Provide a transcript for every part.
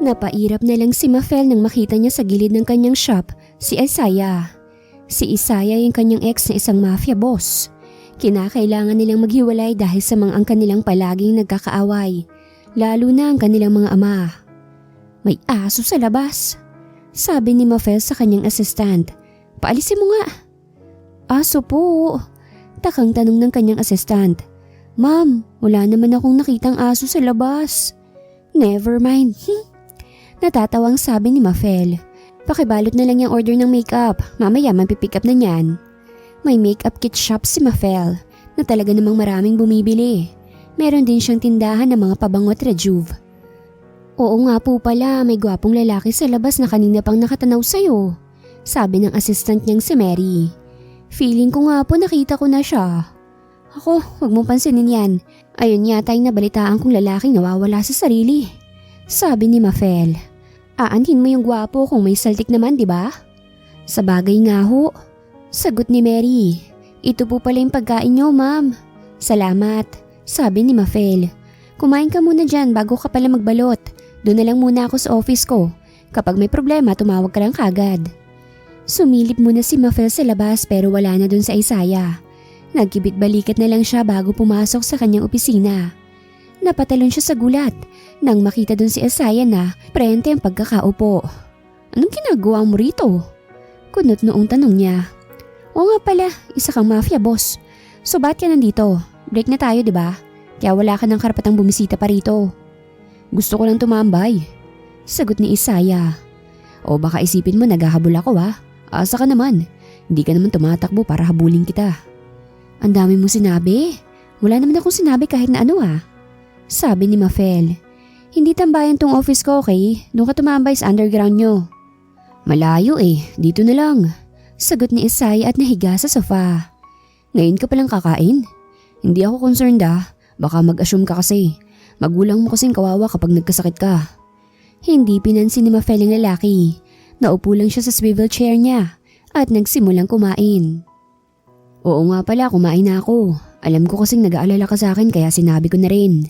Napairap na lang si Mafel nang makita niya sa gilid ng kanyang shop si Isaiah. Si Isaiah yung kanyang ex na isang mafia boss. Kinakailangan nilang maghiwalay dahil sa mga ang kanilang palaging nagkakaaway, lalo na ang kanilang mga ama. May aso sa labas, sabi ni Mafel sa kanyang assistant. Paalisin mo nga. Aso po. Takang tanong ng kanyang assistant. Ma'am, wala naman akong nakitang aso sa labas. Never mind. Natatawang sabi ni Mafel. Pakibalot na lang yung order ng makeup. Mamaya mapipick up na niyan. May makeup kit shop si Mafel na talaga namang maraming bumibili. Meron din siyang tindahan ng mga pabango at rejuve. Oo nga po pala, may gwapong lalaki sa labas na kanina pang nakatanaw sa'yo. Sabi ng assistant niyang si Mary. Feeling ko nga po nakita ko na siya. Ako, huwag mong pansinin yan. Ayun yata yung nabalitaan kong lalaking nawawala sa sarili. Sabi ni Mafel. Aanhin mo yung gwapo kung may saltik naman, di ba? Sa bagay nga ho. Sagot ni Mary. Ito po pala yung pagkain niyo, ma'am. Salamat. Sabi ni Mafel. Kumain ka muna dyan bago ka pala magbalot. Doon na lang muna ako sa office ko. Kapag may problema, tumawag ka lang kagad. Sumilip muna si Mafel sa labas pero wala na dun sa Isaiah. Nagkibit-balikat na lang siya bago pumasok sa kanyang opisina. Napatalon siya sa gulat nang makita dun si Isaiah na prente ang pagkakaupo. Anong ginagawa mo rito? Kunot noong tanong niya. Oo nga pala, isa kang mafia boss. So ba't ka nandito? Break na tayo, di ba? Kaya wala ka ng karapatang bumisita pa rito. Gusto ko lang tumambay. Sagot ni Isaiah. O baka isipin mo naghahabol ako ha? Asa ka naman. Hindi ka naman tumatakbo para habulin kita. Ang dami mong sinabi. Wala naman akong sinabi kahit na ano Sabi ni Mafel. Hindi tambayan tong office ko, okay? Doon ka tumambay sa underground nyo. Malayo dito na lang. Sagot ni Isaiah at nahiga sa sofa. Ngayon ka palang kakain? Hindi ako concerned baka mag-assume ka kasi. Magulang mo kasing kawawa kapag nagkasakit ka. Hindi pinansin ni Mafel ang lalaki. Naupo lang siya sa swivel chair niya at nagsimulang kumain. Oo nga pala, kumain na ako. Alam ko kasing nag-aalala ka sa akin kaya sinabi ko na rin.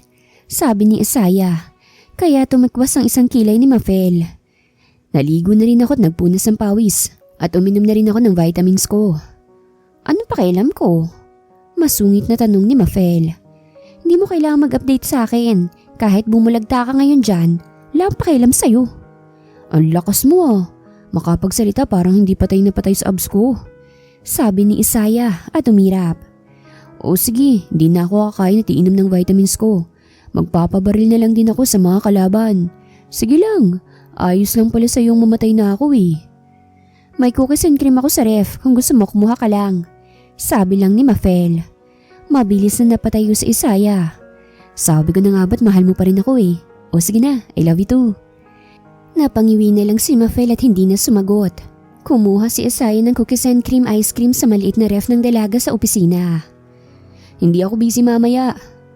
Sabi ni Isaiah. Kaya tumikwas ang isang kilay ni Mafel. Naligo na rin ako at nagpunas ng pawis at uminom na rin ako ng vitamins ko. Anong pakialam ko? Masungit na tanong ni Mafel. Hindi mo kailangang mag-update sa akin. Kahit bumulagta ka ngayon dyan, wala akong pakialam sa'yo. Ang lakas mo Makapagsalita parang hindi patay na patay sa abs ko. Sabi ni Isaiah at umirap. O sige, di na ako kakain at iinom ng vitamins ko. Magpapabaril na lang din ako sa mga kalaban. Sige lang, ayos lang pala sa iyong mamatay na ako May cookies and cream ako sa ref kung gusto mo kumuha ka lang. Sabi lang ni Mafel. Mabilis na napatayo sa Isaiah. Sabi ko na nga ba't mahal mo pa rin ako O sige na, I love you too. Napangiwi na lang si Mafel at hindi na sumagot. Kumuha si Isaiah ng cookies and cream ice cream sa maliit na ref ng dalaga sa opisina. Hindi ako busy mamaya,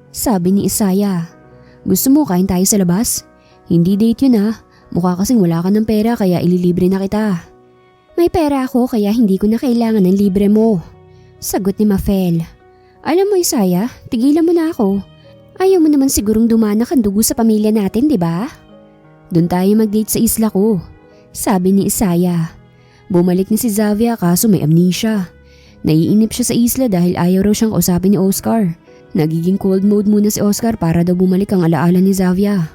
sabi ni Isaiah. Gusto mo kain tayo sa labas? Hindi date yun Mukha kasing wala ka ng pera kaya ililibre na kita. May pera ako kaya hindi ko na kailangan ng libre mo. Sagot ni Mafel. Alam mo Isaiah, tigilan mo na ako. Ayaw mo naman sigurong dumanak ang dugo sa pamilya natin, di ba? Doon tayo mag-date sa isla ko, sabi ni Isaiah. Bumalik na si Xavier kaso may amnesia. Naiinip siya sa isla dahil ayaw raw siyang kausapin ni Oscar. Nagiging cold mode muna si Oscar para daw bumalik ang alaala ni Xavier.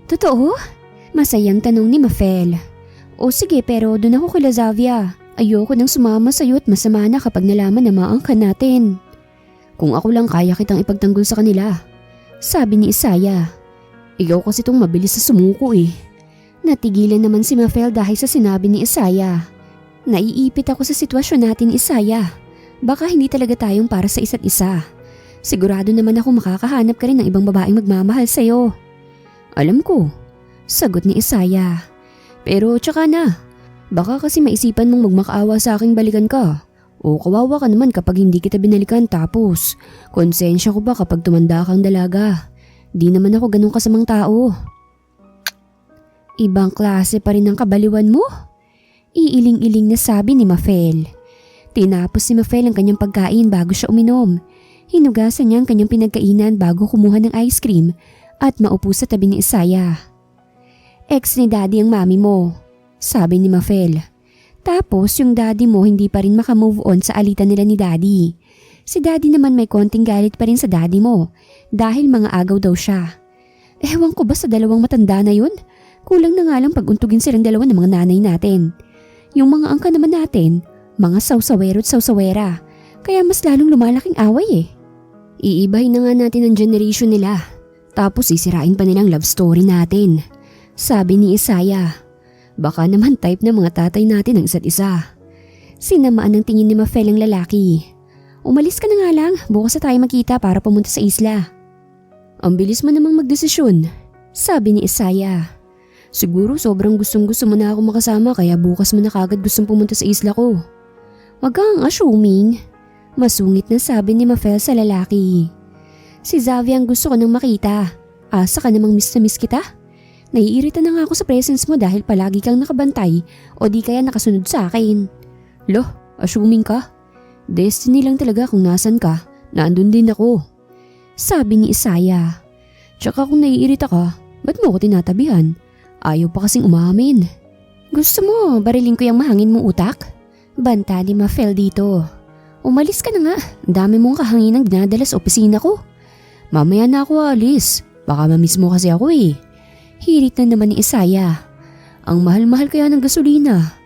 Totoo? Masayang tanong ni Mafel. O sige pero doon ako kila Xavier. Ayoko nang sumama sa'yo at masama na kapag nalaman na maangkan natin. Kung ako lang kaya kitang ipagtanggol sa kanila, sabi ni Isaiah. Ikaw kasi tong mabilis sa sumuko Natigilan naman si Mafel dahil sa sinabi ni Isaiah. Naiipit ako sa sitwasyon natin Isaiah. Baka hindi talaga tayong para sa isa't isa. Sigurado naman ako makakahanap ka rin ng ibang babaeng magmamahal sa'yo. Alam ko, sagot ni Isaiah. Pero tsaka na, baka kasi maisipan mong magmakaawa sa aking balikan ka. O kawawa ka naman kapag hindi kita binalikan tapos konsensya ko ba kapag tumanda kang dalaga. Di naman ako ganun kasamang tao. Ibang klase pa rin ang kabaliwan mo? Iiling-iling na sabi ni Mafel. Tinapos ni Mafel ang kanyang pagkain bago siya uminom. Hinugasan niya ang kanyang pinagkainan bago kumuha ng ice cream at maupo sa tabi ni Isaiah. Ex ni daddy ang mami mo, sabi ni Mafel. Tapos yung daddy mo hindi pa rin makamove on sa alitan nila ni daddy. Si daddy naman may konting galit pa rin sa daddy mo dahil mga agaw daw siya. Ewan ko ba sa dalawang matanda na yun? Kulang na nga lang pag-untugin silang dalawa ng mga nanay natin. Yung mga angka naman natin, mga sawsawero at sawsawera. Kaya mas lalong lumalaking away eh. Iibahin na nga natin ang generation nila. Tapos sisirain pa nilang love story natin. Sabi ni Isaiah. Baka naman type ng mga tatay natin ang isa't isa. Sinamaan ng tingin ni Mafel ang lalaki. Umalis ka na nga lang, bukas na tayo magkita para pumunta sa isla. Ang bilis mo namang magdesisyon, sabi ni Isaiah. Siguro sobrang gustong-gusto mo na ako makasama kaya bukas mo na kagad gustong pumunta sa isla ko. Wag kang assuming, masungit na sabi ni Mafel sa lalaki. Si Xavi ang gusto ko nang makita. Asa ka namang miss na miss kita? Naiirita na nga ako sa presence mo dahil palagi kang nakabantay o di kaya nakasunod sa akin. Loh, assuming ka? Destiny lang talaga kung nasan ka, naandun din ako. Sabi ni Isaiah. Tsaka kung naiirita ka, ba't mo ko tinatabihan? Ayaw pa kasing umamin. Gusto mo, barilin ko yung mahangin mong utak? Banta ni Mafel dito. Umalis ka na nga, dami mong kahanginang dinadala sa opisina ko. Mamaya na ako alis, baka mamiss mo kasi ako eh. Hirit na naman ni Isaiah. Ang mahal-mahal kaya ng gasolina.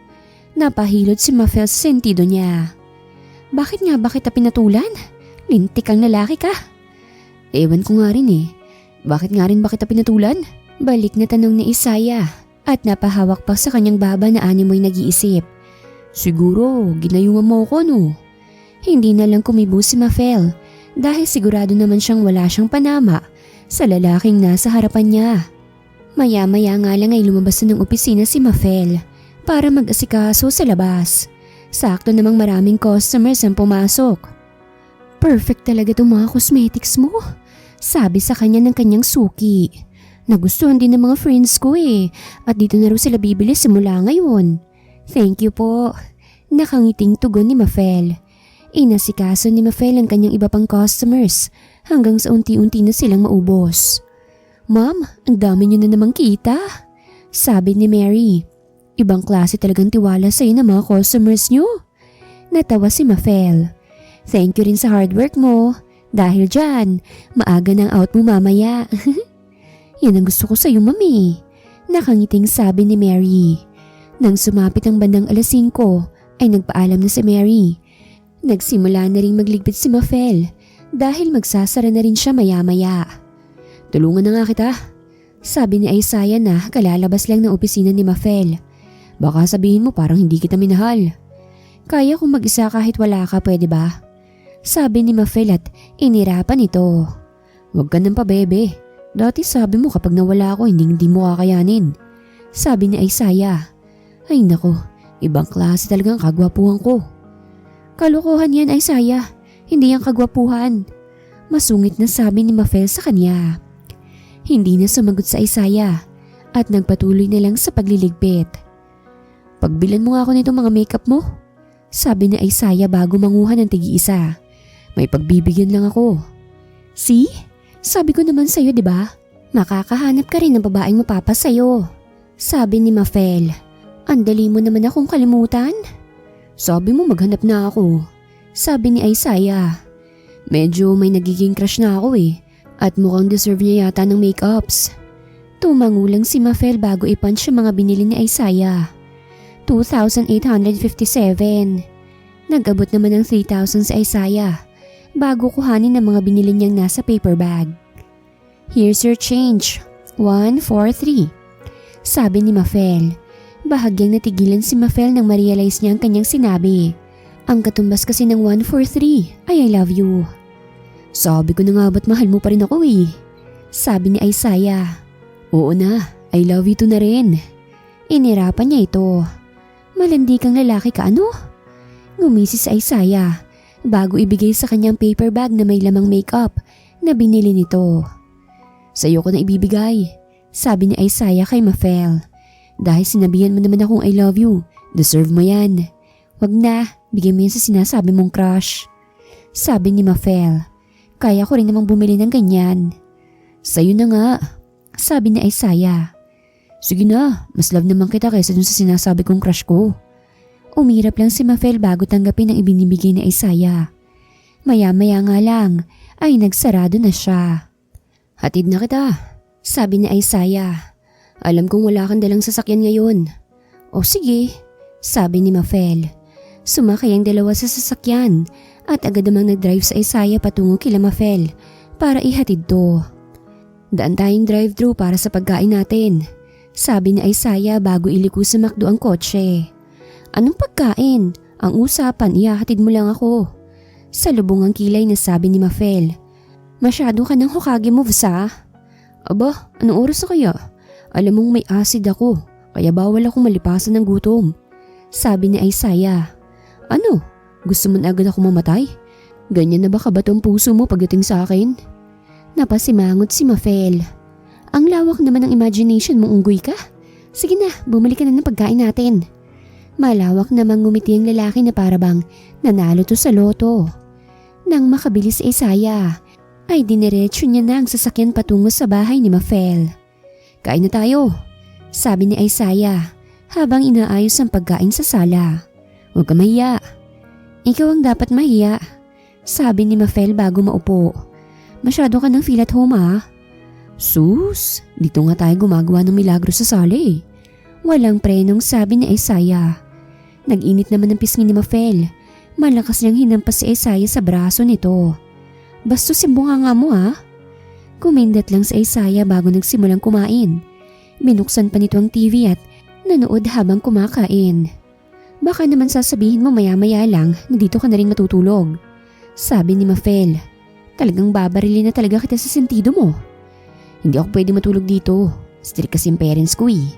Napahilot si Mafel sa sentido niya. Bakit nga ba kita pinatulan? Lintik kang lalaki ka. Ewan ko nga rin eh. Bakit nga rin ba kita pinatulan? Balik na tanong ni Isaiah at napahawak pa sa kanyang baba na animoy nag-iisip. Siguro, ginayungan mo ako no? Hindi na lang kumibo si Mafel dahil sigurado naman siyang wala siyang panama sa lalaking nasa harapan niya. Maya-maya nga lang ay lumabas na ng opisina si Mafel para mag-asikaso sa labas. Sakto namang maraming customers ang pumasok. Perfect talaga itong mga cosmetics mo, sabi sa kanya ng kanyang suki. Nagustuhan din ng mga friends ko eh, at dito na raw sila bibili simula ngayon. Thank you po. Nakangiting tugon ni Mafel. Inasikaso ni Mafel ang kanyang iba pang customers hanggang sa unti-unti na silang maubos. Ma'am, ang dami niyo na namang kita, sabi ni Mary. Ibang klase talagang tiwala sa'yo ng mga customers niyo. Natawa si Mafel. Thank you rin sa hard work mo. Dahil dyan, maaga ng out mo mamaya. Yan ang gusto ko sa'yo, mami. Nakangiting sabi ni Mary. Nang sumapit ang bandang alas 5, ay nagpaalam na si Mary. Nagsimula na rin magligpit si Mafel dahil magsasara na rin siya maya-maya. Tulungan na nga kita, sabi ni Isaiah na kalalabas lang ng opisina ni Mafel. Baka sabihin mo parang hindi kita minahal. Kaya kung mag-isa kahit wala ka, pwede ba? Sabi ni Mafel at inirapan ito. Huwag ka nang pabebe. Dati sabi mo kapag nawala ako hindi mo kakayanin. Sabi ni Isaiah. Ay nako, ibang klase talagang kagwapuhan ko. Kalokohan yan, Isaiah. Hindi yan kagwapuhan. Masungit na sabi ni Mafel sa kanya. Hindi na sumagot sa Isaiah at nagpatuloy na lang sa pagliligpit. Pagbilan mo nga ako nitong mga makeup mo, sabi ni Isaiah bago manguha ng tig-isa. May pagbibigyan lang ako. See? Sabi ko naman sa'yo, di ba? Makakahanap ka rin ng babaeng mapapa sa'yo. Sabi ni Mafel. Andali mo naman akong kalimutan. Sabi mo maghanap na ako. Sabi ni Isaiah. Medyo may nagiging crush na ako eh. At mukhang deserve niya yata ng makeups. Tumangulang si Mafel bago i-punch yung mga binili ni Isaiah. 2,857. Nag-abot naman ng 3,000 sa Isaiah bago kuhanin ang mga binili niyang nasa paper bag. Here's your change. 143. Sabi ni Mafel. Bahagyang natigilan si Mafel nang ma-realize niya ang kanyang sinabi. Ang katumbas kasi ng 143 ay I love you. Sabi ko na nga ba't mahal mo pa rin ako eh. Sabi ni Isaiah. Oo na, I love you too na rin. Inirapan niya ito. Malandi kang lalaki ka ano? Ngumisi si Isaiah bago ibigay sa kanyang paper bag na may lamang makeup na binili nito. Sa'yo ko na ibibigay, sabi ni Isaiah kay Mafel. Dahil sinabihan mo naman akong I love you, deserve mo yan. Wag na, bigyan mo yan sa sinasabi mong crush. Sabi ni Mafel. Kaya ko rin namang bumili ng ganyan. Sa'yo na nga, sabi ni Isaiah. Sige na, mas love naman kita kaysa dun sa sinasabi kong crush ko. Umirap lang si Mafel bago tanggapin ang ibinibigay ni Isaiah. Maya-maya nga lang ay nagsarado na siya. Hatid na kita, sabi ni Isaiah. Alam kong wala kang dalang sasakyan ngayon. O sige, sabi ni Mafel. Sumakay ang dalawa sa sasakyan at agad namang nag-drive sa Isaiah patungo kila Mafel para ihatid to. Daan tayong drive-thru para sa pagkain natin, sabi ni Isaiah bago iliko sa McDo ang kotse. Anong pagkain? Ang usapan, ihahatid mo lang ako. Sa lubong ang kilay na sabi ni Mafel. Masyado ka ng Hokage moves ha? Aba, anong oras na kaya? Alam mong may acid ako, kaya bawal akong malipasan ng gutom. Sabi ni Isaiah. Ano? Gusto mo na agad ako mamatay? Ganyan na ba kabatong puso mo pagdating sa akin? Napasimangot si Mafel. Ang lawak naman ng imagination mo, unggoy ka. Sige na, bumalik ka na ng pagkain natin. Malawak namang ngumiti ang lalaki na parabang nanalo to sa loto. Nang makabilis si Isaiah, ay diniretso niya na ang sasakyan patungo sa bahay ni Mafel. Kain na tayo, sabi ni Isaiah habang inaayos ang pagkain sa sala. Huwag ka mahiya. Ikaw ang dapat mahiya, sabi ni Mafel bago maupo. Masyado ka ng feel at home ha. Sus, dito nga tayo gumagawa ng milagro sa sala eh. Walang prenong sabi ni Isaiah. Nag-init naman ang pisngi ni Mafel. Malakas niyang hinampas si Isaiah sa braso nito. Bastos yung bunganga mo ha. Kumindat lang si Isaiah bago nagsimulang kumain. Binuksan pa nito ang TV at nanood habang kumakain. Baka naman sasabihin mo maya-maya lang na dito ka na rin matutulog, sabi ni Mafel. Talagang babarilin na talaga kita sa sentido mo. Hindi ako pwede matulog dito. Strict kasi yung parents ko eh,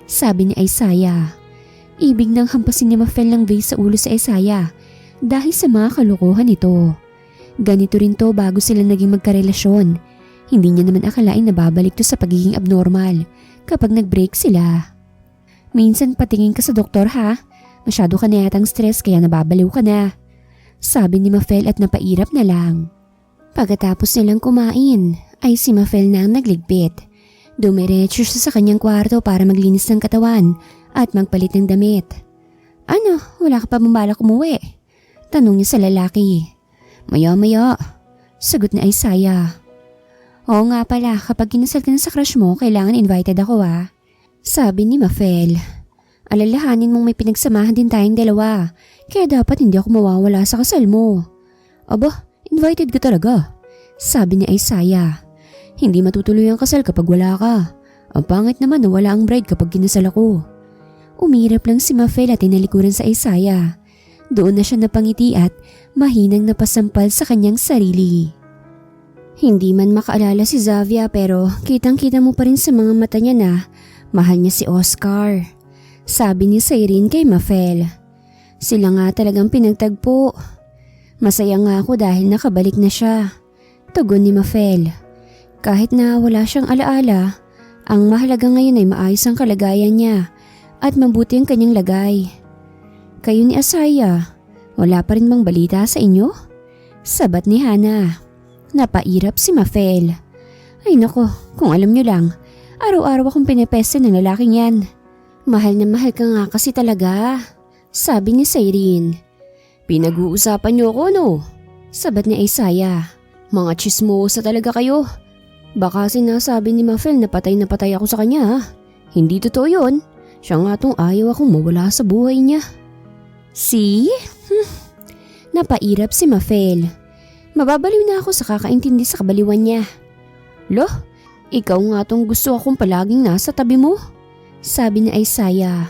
sabi ni Isaiah. Ibig nang hampasin ni Mafel ng vase sa ulo sa Isaiah dahil sa mga kalokohan nito. Ganito rin to bago sila naging magkarelasyon. Hindi niya naman akalain na babalik to sa pagiging abnormal kapag nag-break sila. Minsan patingin ka sa doktor ha. Masyado ka na yatang stress kaya nababaliw ka na, sabi ni Mafel at napairap na lang. Pagkatapos nilang kumain ay si Mafel na ang nagligpit. Dumiretso siya sa kanyang kwarto para maglinis ng katawan at magpalit ng damit. Ano, wala ka pa balak umuwi? Tanong niya sa lalaki. Maya-maya, sagot ni Isaiah. Oo nga pala, kapag kinasal ka na sa crush mo, kailangan invited ako ha, sabi ni Mafel. Alalahanin mong may pinagsamahan din tayong dalawa, kaya dapat hindi ako mawawala sa kasal mo. Aba, invited ka talaga, sabi ni Isaiah. Hindi matutuloy ang kasal kapag wala ka. Ang pangit naman na wala ang bride kapag kinasal ako. Umirap lang si Mafel at tinalikuran sa Isaiah. Doon na siya napangiti at mahinang napasampal sa kanyang sarili. Hindi man makaalala si Xavier pero kitang-kita mo pa rin sa mga mata niya na mahal niya si Oscar, sabi ni Cyrene kay Mafel. Sila nga talagang pinagtagpo. Masaya nga ako dahil nakabalik na siya, tugon ni Mafel. Kahit na wala siyang alaala, ang mahalaga ngayon ay maayos ang kalagayan niya at mabuti ang kanyang lagay. Kayo ni Isaiah, wala pa rin bang balita sa inyo? Sabat ni Hana. Napairap si Mafel. Ay nako, kung alam niyo lang, araw-araw akong pinepeste ng lalaking yan. Mahal na mahal ka nga kasi talaga, sabi ni Cyrene. Pinag-uusapan niyo ako no? Sabat ni Isaiah. Mga chismosa talaga kayo. Baka sinasabi ni Mafel na patay ako sa kanya. Hindi totoo yun. Siya nga tong ayaw akong mawala sa buhay niya. See? Napairap si Mafel. Mababaliw na ako sa kakaintindi sa kabaliwan niya. Loh, ikaw nga tong gusto akong palaging nasa tabi mo, sabi ni Isaiah.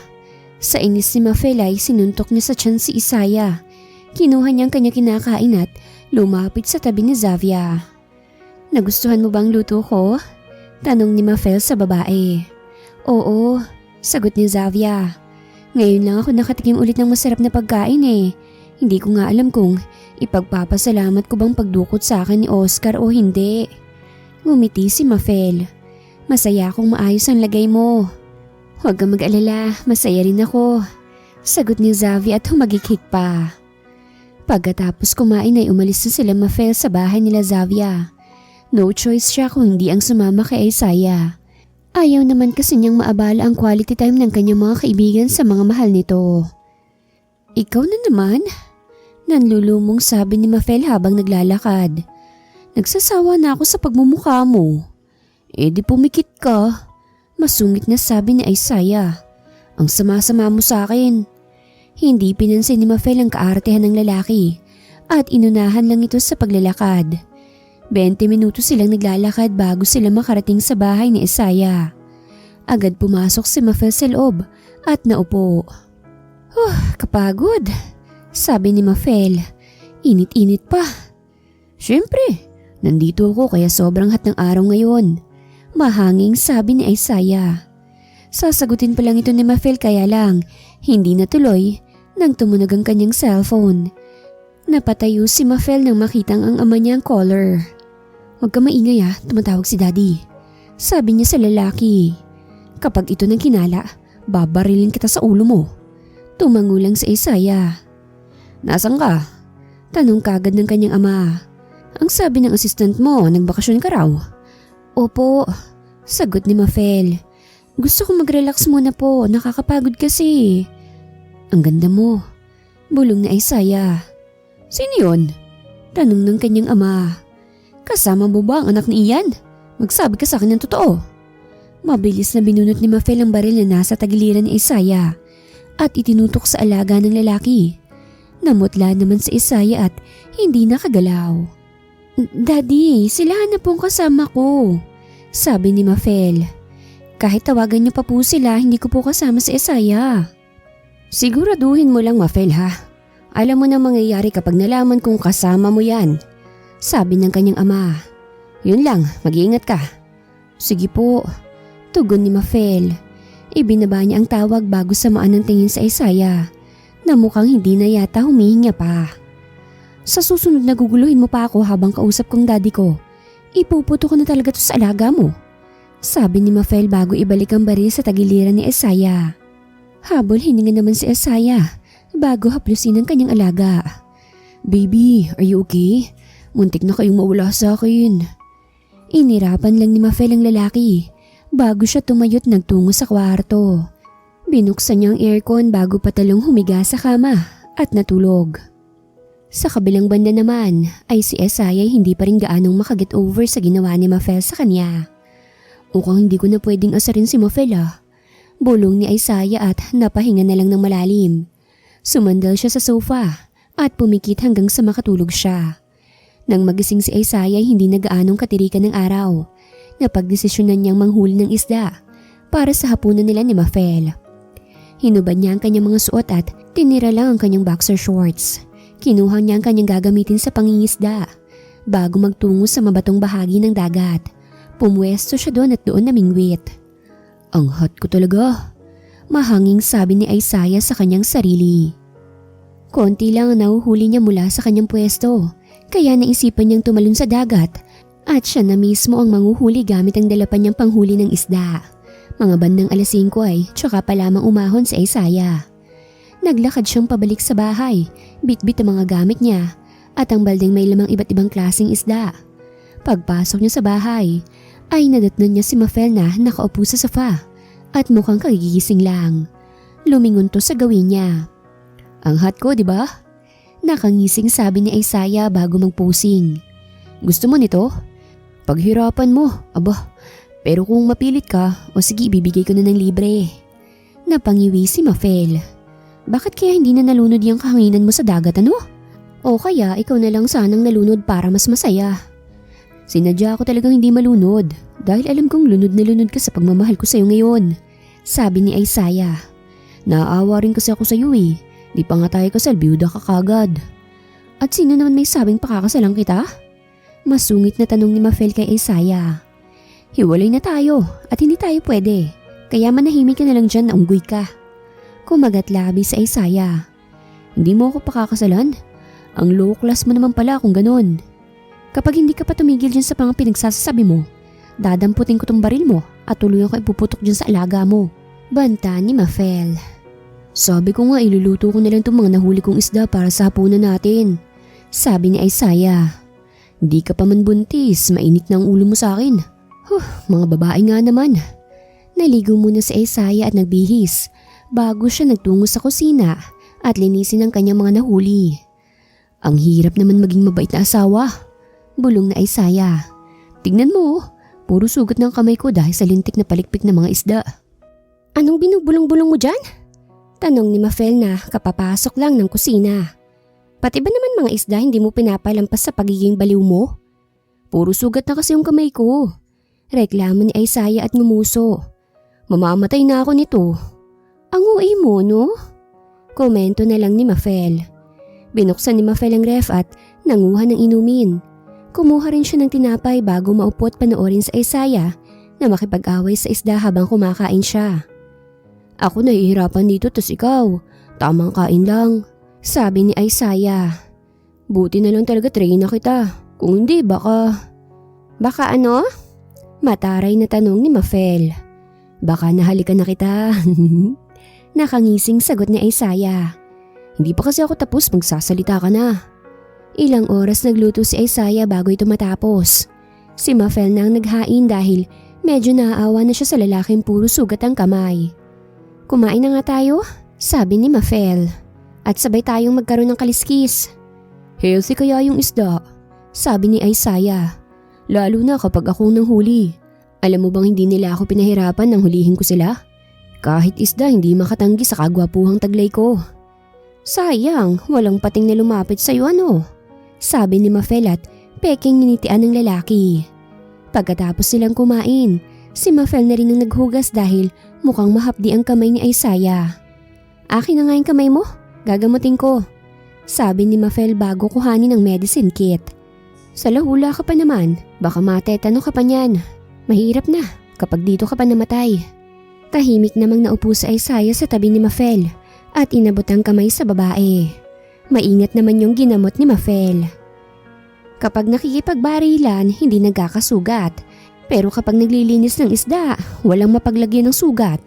Sa inis ni Mafel ay sinuntok niya sa tiyan si Isaiah. Kinuha niyang kanya kinakain at lumapit sa tabi ni Xavier. Nagustuhan mo bang luto ko? Tanong ni Mafel sa babae. Oo, sagot ni Xavier. Ngayon lang ako nakatikim ulit ng masarap na pagkain eh. Hindi ko nga alam kung ipagpapasalamat ko bang pagdukot sa akin ni Oscar o hindi. Ngumiti si Mafel. Masaya akong maayos ang lagay mo. Huwag kang mag-alala, masaya rin ako, sagot ni Xavier at humagikik pa. Pagkatapos kumain ay umalis na sila Mafel sa bahay nila Xavier. No choice siya kung hindi ang sumama kay Isaiah. Ayaw naman kasi niyang maabala ang quality time ng kanyang mga kaibigan sa mga mahal nito. Ikaw na naman? Nanlulumong sabi ni Mafel habang naglalakad. Nagsasawa na ako sa pagmumukha mo. Di pumikit ka. Masungit na sabi ni Isaiah. Ang sama-sama mo sa akin. Hindi pinansin ni Mafel ang kaartehan ng lalaki at inunahan lang ito sa paglalakad. 20 minuto silang naglalakad bago sila makarating sa bahay ni Isaiah. Agad pumasok si Mafel sa loob at naupo. Kapagod, sabi ni Mafel. Init-init pa. Siyempre, nandito ako kaya sobrang hot ng araw ngayon. Mahanging sabi ni Isaiah. Sasagutin pa lang ito ni Mafel kaya lang hindi natuloy nang tumunog ang kanyang cellphone. Napatayo si Mafel nang makitang ang ama niya ang caller. Huwag ka maingay tumatawag si Daddy. Sabi niya sa lalaki. Kapag ito nang kinala, babarilin kita sa ulo mo. Tumango lang si Isaiah. Nasaan ka? Tanong kagad ng kanyang ama. Ang sabi ng assistant mo, nagbakasyon ka raw? Opo, sagot ni Mafel. Gusto ko mag-relax muna po, nakakapagod kasi. Ang ganda mo, bulong ni Isaiah. Sino yun? Tanong ng kanyang ama. Kasama mo ba ang anak ni Ian? Magsabi ka sa akin ng totoo. Mabilis na binunot ni Mafel ang baril na nasa tagiliran ni Isaiah at itinutok sa alaga ng lalaki. Namutla naman si Isaiah at hindi nakagalaw. Daddy, sila na pong kasama ko, sabi ni Mafel. Kahit tawagan niyo pa po sila, hindi ko po kasama si Isaiah. Siguraduhin mo lang Mafel ha. Alam mo na mangyayari kapag nalaman kong kasama mo yan, sabi ng kanyang ama. Yun lang, mag-iingat ka. Sige po, tugon ni Mafel. Ibinaba niya ang tawag bago samaan ng tingin sa Isaiah na mukhang hindi na yata humihinga pa. Sa susunod na guguluhin mo pa ako habang kausap kong daddy ko. Ipuputo ko na talaga to sa alaga mo, sabi ni Mafel bago ibalik ang baril sa tagiliran ni Isaiah. Habol hininga naman si Isaiah bago haplusin ang kanyang alaga. Baby, are you okay? Muntik na kayong mawala sa akin. Inirapan lang ni Mafel ang lalaki bago siya tumayo't nagtungo sa kwarto. Binuksan niya ang aircon bago patalong humiga sa kama at natulog. Sa kabilang banda naman ay si Isaiah hindi pa rin gaanong makaget over sa ginawa ni Mafel sa kanya. Mukhang hindi ko na pwedeng asarin si Mafel bulong ni Isaiah at napahinga na lang ng malalim. Sumandal siya sa sofa at pumikit hanggang sa makatulog siya. Nang magising si Isaiah hindi na gaanong katirikan ng araw. Napagdesisyonan niyang manghuli ng isda para sa hapunan nila ni Mafel. Hinubad niya ang kanyang mga suot at tinira lang ang kanyang boxer shorts. Kinuha niya ang kanyang gagamitin sa pangingisda bago magtungo sa mabatong bahagi ng dagat. Pumwesto siya doon at doon namingwit. Ang hot ko talaga, mahanging sabi ni Isaiah sa kanyang sarili. Konti lang ang nahuhuli niya mula sa kanyang pwesto, kaya naisipan niyang tumalon sa dagat at siya na mismo ang manghuhuli gamit ang dalapan niyang panghuli ng isda. Mga bandang 5:00 ay tsaka pa lamang umahon si Isaiah. Naglakad siyang pabalik sa bahay, bitbit ang mga gamit niya at ang baldeng may lamang iba't ibang klaseng isda. Pagpasok niya sa bahay ay nadatnan niya si Mafel na nakaupo sa sofa at mukhang kagigising lang. Lumingon to sa gawin niya. Ang hot ko, di ba? Nakangising sabi ni Isaiah bago magpusing. Gusto mo nito? Paghirapan mo, aba. Pero kung mapilit ka, o sige ibibigay ko na ng libre. Napangiwi si Mafel. Bakit kaya hindi na nalunod yung kahanginan mo sa dagat ano? O kaya ikaw na lang sanang nalunod para mas masaya. Sinadya ko talagang hindi malunod dahil alam kong lunod na lunod ka sa pagmamahal ko sa'yo ngayon, sabi ni Isaiah. Naaawa rin kasi ako sa'yo eh. Di pa nga tayo kasal, biyuda ka kagad. At sino naman may sabing pakakasalang kita? Masungit na tanong ni Mafel kay Isaiah. Hiwalay na tayo at hindi tayo pwede. Kaya manahimik ka na lang dyan na unggoy ka. Kumagat labi sa Isaiah. Hindi mo ako pakakasalan? Ang low class mo naman pala kung ganun. Kapag hindi ka pa tumigil dyan sa mga pinagsasabi mo, dadamputin ko tong baril mo at tuluyan ko ipuputok dyan sa alaga mo. Banta ni Mafel. Sabi ko nga iluluto ko na lang itong mga nahuli kong isda para sa hapunan natin, sabi ni Isaiah. Di ka pa man buntis, mainit na ang ulo mo sa akin. Mga babae nga naman. Naligo muna si Isaiah at nagbihis bago siya nagtungo sa kusina at linisin ang kanyang mga nahuli. Ang hirap naman maging mabait na asawa, bulong na Isaiah. Tignan mo, puro sugat ng kamay ko dahil sa lintik na palikpik ng mga isda. Anong binubulong-bulong mo dyan? Tanong ni Mafel na kapapasok lang ng kusina. Pati ba naman mga isda hindi mo pinapalampas sa pagiging baliw mo? Puro sugat na kasi yung kamay ko. Reklamo ni Isaiah at ngumuso. Mamamatay na ako nito. Ang uwi mo, no? Komento na lang ni Mafel. Binuksan ni Mafel ang ref at nanguha ng inumin. Kumuha rin siya ng tinapay bago maupo at panoorin sa Isaiah na makipag-away sa isda habang kumakain siya. Ako nahihirapan dito tas ikaw. Tamang kain lang. Sabi ni Isaiah. Buti na lang talaga train na kita. Kung hindi baka... Baka ano? Mataray na tanong ni Mafel. Baka nahalikan na kita. Nakangising sagot ni Isaiah. Hindi pa kasi ako tapos magsasalita ka na. Ilang oras nagluto si Isaiah bago ito matapos. Si Mafel na ang naghain dahil medyo naaawa na siya sa lalaking puro sugat ang kamay. Kumain na nga tayo, sabi ni Mafel. At sabay tayong magkaroon ng kaliskis. Healthy kaya yung isda, sabi ni Isaiah. Lalo na kapag ako nang huli. Alam mo bang hindi nila ako pinahirapan nang hulihin ko sila? Kahit isda hindi makatanggi sa kagwapuhang taglay ko. Sayang, walang pating na lumapit sa'yo ano? Sabi ni Mafel at peking ninitian ng lalaki. Pagkatapos silang kumain, si Mafel na rin ang naghugas dahil mukhang mahapdi ang kamay ni Isaiah. Akin na nga yung kamay mo, gagamutin ko. Sabi ni Mafel bago kuhanin ang medicine kit. Sa lahula ka pa naman, baka matetano ka pa niyan. Mahirap na kapag dito ka pa namatay. Tahimik namang naupo si Isaiah sa tabi ni Mafel at inabot ang kamay sa babae. Maingat naman yung ginamot ni Mafel. Kapag nakikipagbarilan, hindi nagkakasugat. Pero kapag naglilinis ng isda, walang mapaglagyan ng sugat.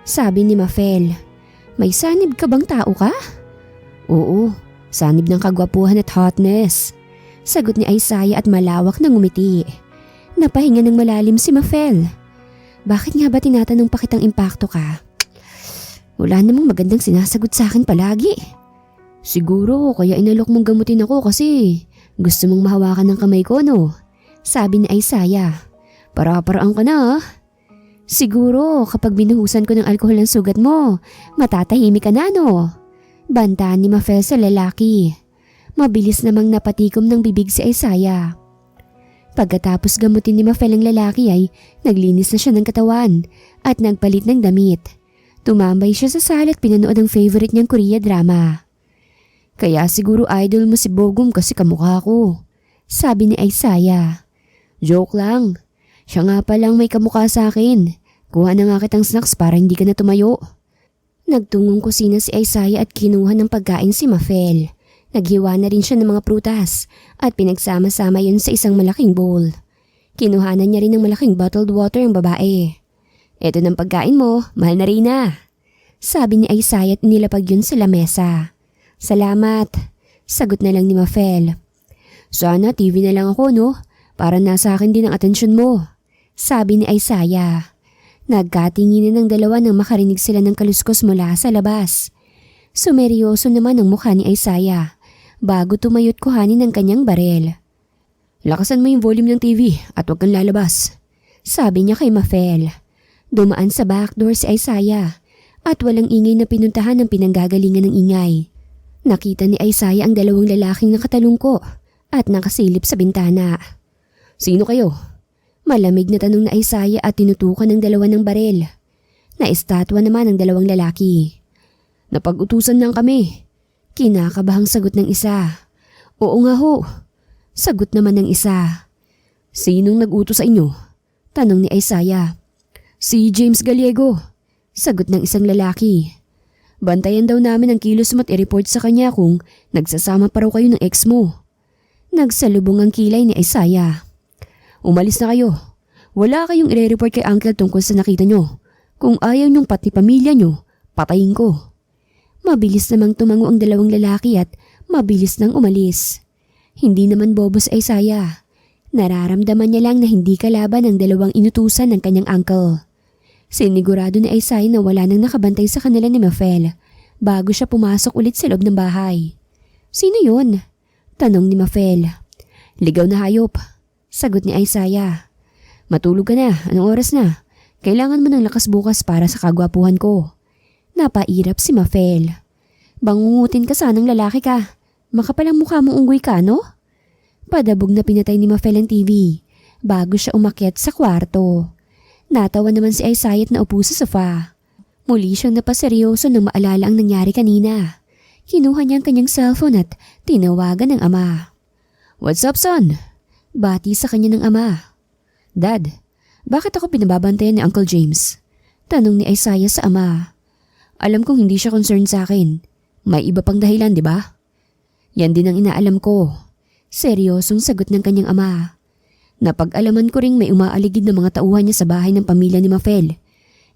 Sabi ni Mafel. May sanib ka bang tao ka? Oo, sanib ng kagwapuhan at hotness. Sagot ni Isaiah at malawak na ngumiti. Napahinga ng malalim si Mafel. Bakit nga ba tinatanong pa kitang impakto ka? Wala namang magandang sinasagot sa akin palagi. Siguro kaya inalok mong gamutin ako kasi gusto mong mahawakan ng kamay ko no? Sabi ni Isaiah. Para-paraan ka na ah. Siguro kapag binuhusan ko ng alkohol ang sugat mo, matatahimik ka na no? Bantaan ni Mafel sa lalaki. Mabilis namang napatikom ng bibig si Isaiah. Pagkatapos gamutin ni Mafel ang lalaki ay naglinis na siya ng katawan at nagpalit ng damit. Tumambay siya sa sala at pinanood ang favorite niyang Korea drama. Kaya siguro idol mo si Bogum kasi kamukha ko, sabi ni Isaiah. Joke lang. Siya nga palang may kamukha sa akin. Kuha na nga kitang snacks para hindi ka na tumayo. Nagtungong kusina si Isaiah at kinuha ng pagkain si Mafel. Naghiwa na rin siya ng mga prutas at pinagsama-sama yun sa isang malaking bowl. Kinuhanan niya rin ng malaking bottled water ang babae. Eto ng pagkain mo, mahal na rin na. Sabi ni Isaiah at nilapag yun sa lamesa. Salamat, sagot na lang ni Mafel. Sana TV na lang ako no, para nasa akin din ang atensyon mo. Sabi ni Isaiah. Nagkatinginan ng dalawa nang makarinig sila ng kaluskos mula sa labas. Sumeryoso naman ang mukha ni Isaiah bago tumayo't kuhanin ang kanyang barel. Lakasan mo yung volume ng TV at huwag kang lalabas, sabi niya kay Mafel. Dumaan sa backdoor si Isaiah at walang ingay na pinuntahan ng pinanggagalingan ng ingay. Nakita ni Isaiah ang dalawang lalaking nakatalungko at nakasilip sa bintana. Sino kayo? Malamig na tanong na Isaiah at tinutukan ng dalawa ng barel. Naistatwa naman ang dalawang lalaki. Napag-utusan lang kami. Kinakabahang sagot ng isa. Oo nga ho. Sagot naman ng isa. Sinong nag-utos sa inyo? Tanong ni Isaiah. Si James Gallego. Sagot ng isang lalaki. Bantayan daw namin ang kilos mo at i-report sa kanya kung nagsasama pa raw kayo ng ex mo. Nagsalubong ang kilay ni Isaiah. Umalis na kayo. Wala kayong i-report kay Uncle tungkol sa nakita nyo. Kung ayaw nyong pati pamilya nyo, patayin ko. Mabilis namang tumango ang dalawang lalaki at mabilis nang umalis. Hindi naman bobo si Isaiah. Nararamdaman niya lang na hindi kalaban ang dalawang inutusan ng kanyang uncle. Sinigurado ni Isaiah na wala nang nakabantay sa kanila ni Mafel bago siya pumasok ulit sa loob ng bahay. "Sino yun?" tanong ni Mafel. "Ligaw na hayop," sagot ni Isaiah. "Matulog ka na, anong oras na? Kailangan mo ng lakas bukas para sa kagwapuhan ko." Napairap si Mafel. "Bangungutin ka sanang lalaki ka. Makapalang mukha mo unggoy ka, no?" Padabog na pinatay ni Mafel ang TV bago siya umakyat sa kwarto. Natawa naman si Isaiah at naupo sa sofa. Muli siyang napaseryoso nang maalala ang nangyari kanina. Kinuha niya ang kanyang cellphone at tinawagan ng ama. "What's up, son?" Bati sa kanya ng ama. "Dad, bakit ako pinababantayan ni Uncle James?" tanong ni Isaiah sa ama. "Alam kong hindi siya concerned sa akin. May iba pang dahilan, di ba?" "Yan din ang inaalam ko." Seryosong sagot ng kanyang ama. "Napag-alaman ko ring may umaaligid na mga tauhan niya sa bahay ng pamilya ni Mafel.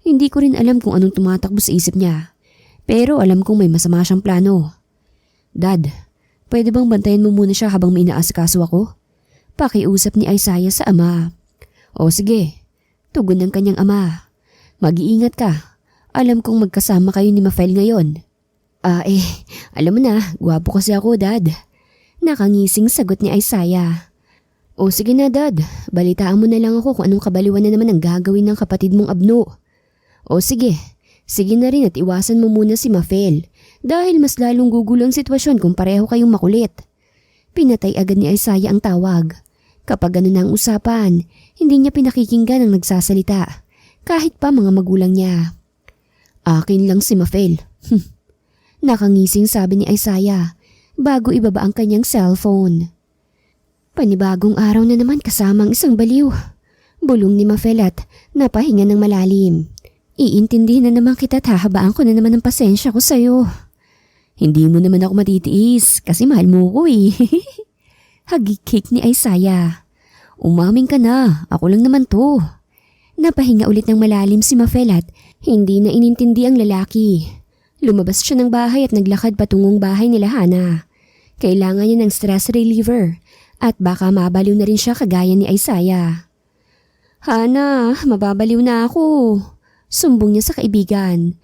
Hindi ko rin alam kung anong tumatakbo sa isip niya. Pero alam kong may masama siyang plano." "Dad, pwede bang bantayan mo muna siya habang may inaasikaso ako?" Pakiusap ni Isaiah sa ama. "O sige," tugon ng kanyang ama. "Mag-iingat ka. Alam kong magkasama kayo ni Mafel ngayon." Alam mo na, gwapo kasi ako, Dad." Nakangising sagot ni Isaiah. "O sige na, Dad, balitaan mo na lang ako kung anong kabaliwan na naman ang gagawin ng kapatid mong Abno." "O sige na rin at iwasan mo muna si Mafel dahil mas lalong gugulo ang sitwasyon kung pareho kayong makulit." Pinatay agad ni Isaiah ang tawag. Kapag ganun ang usapan, hindi niya pinakikinggan ang nagsasalita, kahit pa mga magulang niya. "Akin lang si Mafel." Nakangising sabi ni Isaiah bago ibaba ang kanyang cellphone. Panibagong araw na naman kasamang isang baliw. Bulong ni Mafel at napahinga ng malalim. "Iintindihin na naman kita at hahabaan ko na naman ang pasensya ko sa'yo." "Hindi mo naman ako matitiis kasi mahal mo ko eh." Hagikik ni Isaiah. "Umamin ka na, ako lang naman to." Napahinga ulit ng malalim si Mafel at hindi na inintindi ang lalaki. Lumabas siya ng bahay at naglakad patungong bahay nila Hana. Kailangan niya ng stress reliever at baka mabaliw na rin siya kagaya ni Isaiah. "Hana, mababaliw na ako." Sumbong niya sa kaibigan.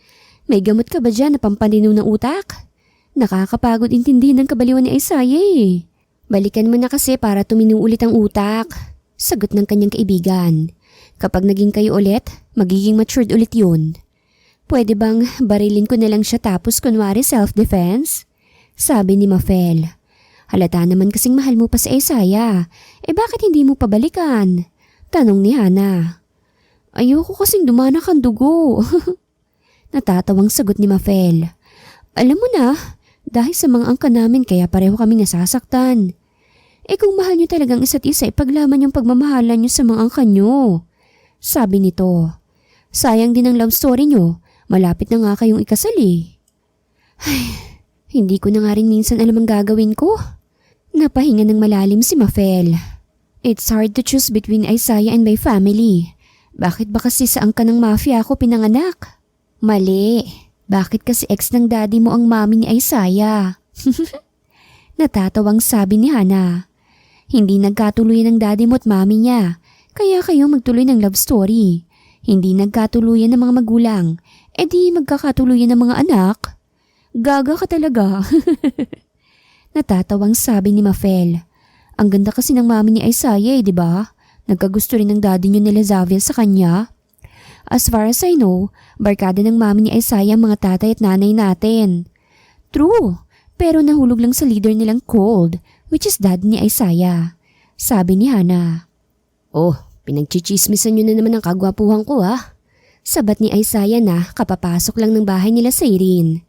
"May gamot ka ba dyan na pampalinaw ng utak?" Nakakapagod intindihin ng kabaliwan ni Isaiah eh. "Balikan mo na kasi para tumino ulit ang utak," sagot ng kanyang kaibigan. "Kapag naging kayo ulit, magiging matured ulit yun." "Pwede bang barilin ko na lang siya tapos kunwari self-defense?" sabi ni Mafel. "Halata naman kasing mahal mo pa si Isaiah. Bakit hindi mo pabalikan?" tanong ni Hana. "Ayoko kasing dumanak ang dugo." Natatawang sagot ni Mafel. "Alam mo na, dahil sa mga angka namin kaya pareho kaming nasasaktan. Kung mahal niyo talagang isa't isa, ipaglaman yung pagmamahalan niyo sa mga angka niyo," sabi nito. "Sayang din ang love story niyo. Malapit na nga kayong ikasal eh." Hindi ko na nga rin minsan alam ang gagawin ko. Napahinga ng malalim si Mafel. "It's hard to choose between Isaiah and my family. Bakit ba kasi sa angka ng mafia ako pinanganak?" "Mali. Bakit kasi ex ng daddy mo ang mami ni Isaiah?" Natatawang sabi ni Hana. "Hindi nagkatuluyan ng daddy mo at mami niya, kaya kayo magtuloy ng love story. Hindi nagkatuluyan ng mga magulang, di magkakatuluyan ng mga anak. Gaga ka talaga." Natatawang sabi ni Mafel. "Ang ganda kasi ng mami ni Isaiah di ba? Nagkagusto rin ng daddy niyo nila Xavier sa kanya. As far as I know, barkada ng mami ni Isaiah ang mga tatay at nanay natin." "True, pero nahulog lang sa leader nilang Cold, which is dad ni Isaiah," sabi ni Hana. "Oh, pinagchichismisan niyo na naman ang kagwapuhan ko ah." Sabat ni Isaiah na kapapasok lang ng bahay nila sa Irene.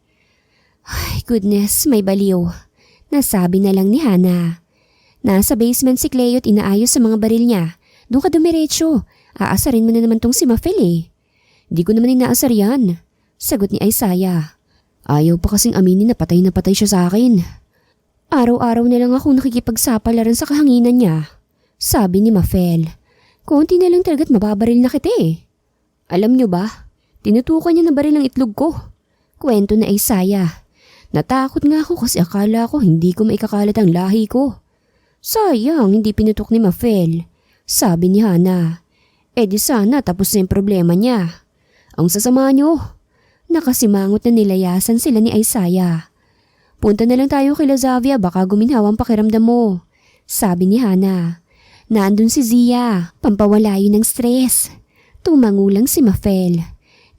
"Ay, goodness, may baliw," nasabi na lang ni Hana. "Nasa basement si Cleo at inaayos sa mga baril niya. Doon ka dumiretso. Aasarin mo na naman tong si Mafel eh." "Di ko naman inaasar yan," sagot ni Isaiah. "Ayaw pa kasing aminin na patay siya sa akin." "Araw-araw na lang akong nakikipagsapalaran sa kahanginan niya," sabi ni Mafel. "Konti na lang talaga't mababaril na kita eh." "Alam niyo ba, tinutukan niya na baril ang itlog ko," kwento na Isaiah. "Natakot nga ako kasi akala ko hindi ko maikakalat ang lahi ko." "Sayang, hindi pinutok ni Mafel," sabi ni Hana. Di sana tapos na yung problema niya." Ang sasama nyo. Nakasimangot na nilayasan sila ni Isaiah. Punta na lang tayo kay Zavia, baka guminhaw ang pakiramdam mo. Sabi ni Hana. Naandun si Zia, pampawala yun ng stress. Tumangulang si Mafel.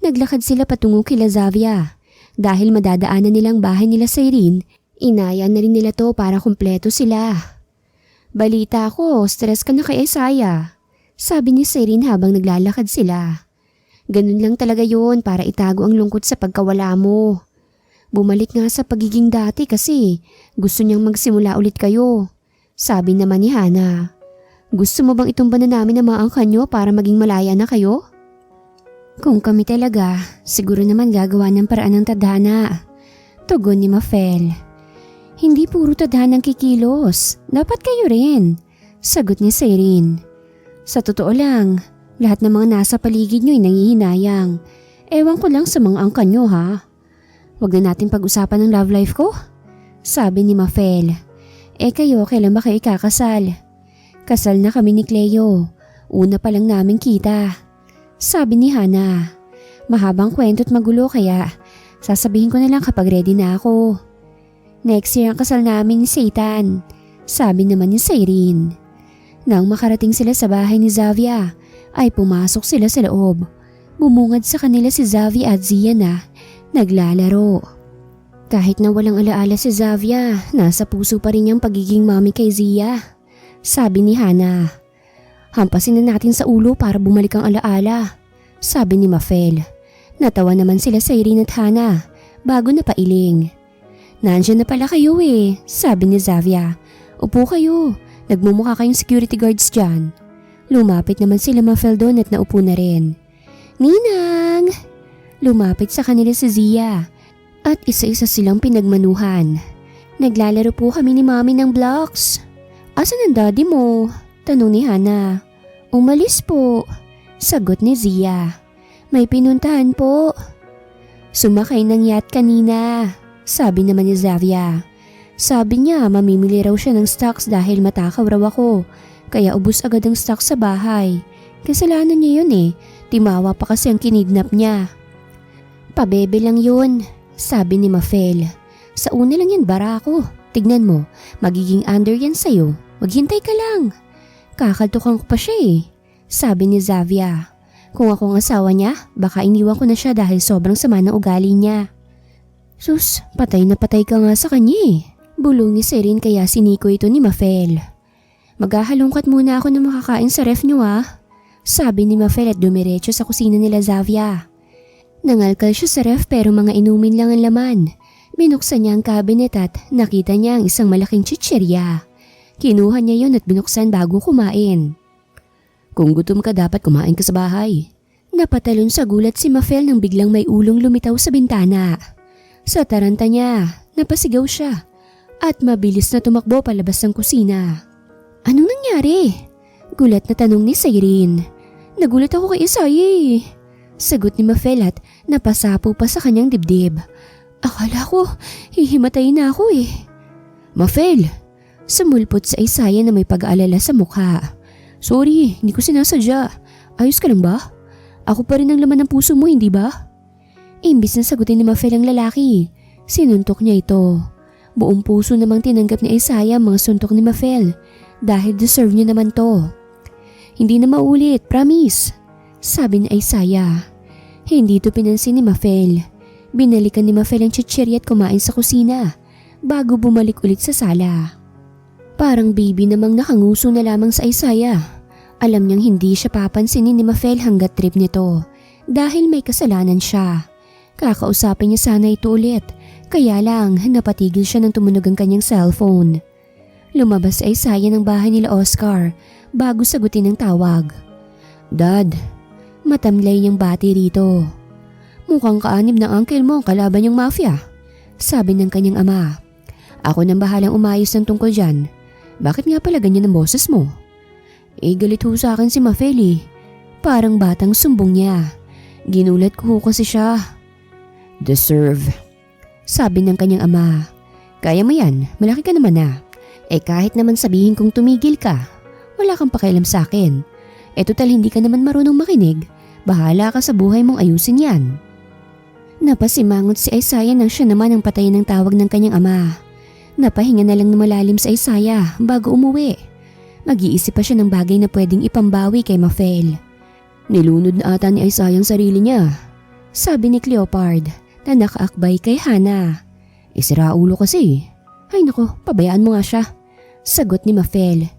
Naglakad sila patungo kay Zavia. Dahil madadaanan nilang bahay nila sa Irene, inaya na rin nila to para kumpleto sila. Balita ko, stress ka na kay Isaiah. Sabi ni Irene habang naglalakad sila. Ganun lang talaga yun para itago ang lungkot sa pagkawala mo. Bumalik nga sa pagiging dati kasi gusto niyang magsimula ulit kayo. Sabi naman ni Hana. Gusto mo bang itumba na namin ang mga angkan nyo para maging malaya na kayo? Kung kami talaga, siguro naman gagawa ng paraan ng tadhana. Tugon ni Mafel. Hindi puro tadhanang kikilos, dapat kayo rin. Sagot ni Irene. Sa totoo lang, lahat ng mga nasa paligid nyo ay nangihinayang. Ewan ko lang sa mga angkan nyo ha. Huwag na natin pag-usapan ng love life ko. Sabi ni Mafel. Kayo, kailan ba kayo ikakasal? Kasal na kami ni Cleo. Una pa lang namin kita. Sabi ni Hana. Mahabang kwento't magulo kaya sasabihin ko na lang kapag ready na ako. Next year ang kasal namin ni Satan. Sabi naman ni Irene. Nang makarating sila sa bahay ni Zavia, ay pumasok sila sa loob. Bumungad sa kanila si Zavia at Zia na naglalaro. Kahit na walang alaala si Zavia, nasa puso pa rin niyang pagiging mami kay Zia. Sabi ni Hana. Hampasin na natin sa ulo para bumalik ang alaala. Sabi ni Mafel. Natawa naman sila sa Irene at Hana bago napailing. Nandiyan na pala kayo sabi ni Zavia. Upo kayo, nagmumukha kayong security guards dyan. Lumapit naman sila Mafel doon at naupo na rin. Ninang! Lumapit sa kanila si Zia at isa-isa silang pinagmanuhan. Naglalaro po kami ni Mami ng blocks. Asan ang daddy mo? Tanong ni Hana. Umalis po. Sagot ni Zia. May pinuntahan po. Sumakay ng yacht kanina. Sabi naman ni Zavia. Sabi niya mamimili raw siya ng stocks dahil matakaw raw ako. Kaya ubos agad ang stocks sa bahay. Kasalanan niya yun Timawa pa kasi ang kinidnap niya. Pabebe lang yun. Sabi ni Mafel. Sa una lang yan barako. Tignan mo, magiging under yan sa'yo. Maghintay ka lang. Kakaltukan ko pa siya Sabi ni Zavia. Kung ako ang asawa niya, baka iniwan ko na siya dahil sobrang sama ng ugali niya. Sus, patay na patay ka nga sa kanya Bulong ni Irene kaya siniko ito ni Mafel. Maghahalongkat muna ako na makakain sa ref niyo Sabi ni Mafel at dumiretso sa kusina nila Zavia. Nangalkal siya sa ref pero mga inumin lang ang laman. Binuksan niya ang cabinet at nakita niya ang isang malaking chichirya. Kinuha niya yon at binuksan bago kumain. Kung gutom ka dapat kumain ka sa bahay. Napatalon sa gulat si Mafel nang biglang may ulong lumitaw sa bintana. Sa taranta niya, napasigaw siya at mabilis na tumakbo palabas ng kusina. Anong nangyari? Gulat na tanong ni Irene. Nagulat ako kay Isaiah Sagot ni Mafel at napasapo pa sa kanyang dibdib. Akala ko, hihimatay na ako Mafel! Sumulpot sa Isaiah na may pag-aalala sa mukha. Sorry, hindi ko sinasadya. Ayos ka lang ba? Ako pa rin ang laman ng puso mo, hindi ba? Imbis na sagutin ni Mafel ang lalaki, sinuntok niya ito. Buong puso namang tinanggap ni Isaiah ang mga suntok ni Mafel dahil deserve niya naman to. Hindi na maulit, promise. Sabi ni Isaiah. Hindi ito pinansin ni Mafel. Binalikan ni Mafel ang chichirya at kumain sa kusina bago bumalik ulit sa sala. Parang baby namang nakanguso na lamang sa Isaiah. Alam niyang hindi siya papansinin ni Mafel hanggat trip nito dahil may kasalanan siya. Kakausapin niya sana ito ulit, kaya lang napatigil siya nang tumunog ang kanyang cellphone. Lumabas sa Isaiah ng bahay nila Oscar bago sagutin ang tawag. Dad, matamlay niyang bati rito. Mukhang kaanib ng uncle mo ang kalaban niyang mafia, sabi ng kanyang ama. Ako nang bahalang umayos ng tungkol dyan. Bakit nga pala ganyan ang boses mo? Galit ho sa akin si Mafel Parang batang sumbong niya. Ginulat ko kasi siya. Deserve, sabi ng kanyang ama. Kaya mo yan, malaki ka naman na. Kahit naman sabihin kong tumigil ka, wala kang pakialam sa akin. Total hindi ka naman marunong makinig. Bahala ka sa buhay mong ayusin yan. Napasimangot si Isaiah nang siya naman ang patayin ng tawag ng kanyang ama. Napahinga na lang na malalim sa Isaiah bago umuwi. Mag-iisip pa siya ng bagay na pwedeng ipambawi kay Mafel. Nilunod na ata ni Isaiah ang sarili niya, sabi ni Cleopard na nakaakbay kay Hana. Sira ulo kasi. Ay nako, pabayaan mo nga siya, sagot ni Mafel.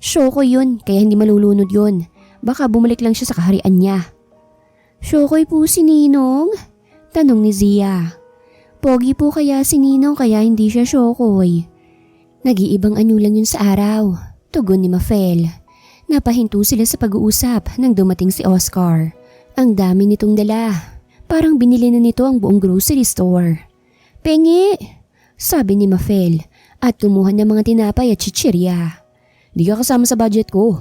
Shokoy yun, kaya hindi malulunod yun. Baka bumalik lang siya sa kaharian niya. Shokoy po si Ninong? Tanong ni Zia. Pogi po kaya si Ninong kaya hindi siya shokoy. Nag-iibang anyo lang yun sa araw, tugon ni Mafel. Napahinto sila sa pag-uusap nang dumating si Oscar. Ang dami nitong dala. Parang binili na nito ang buong grocery store. Pengi! Sabi ni Mafel at kumuha ng mga tinapay at chichirya. Di ka kasama sa budget ko.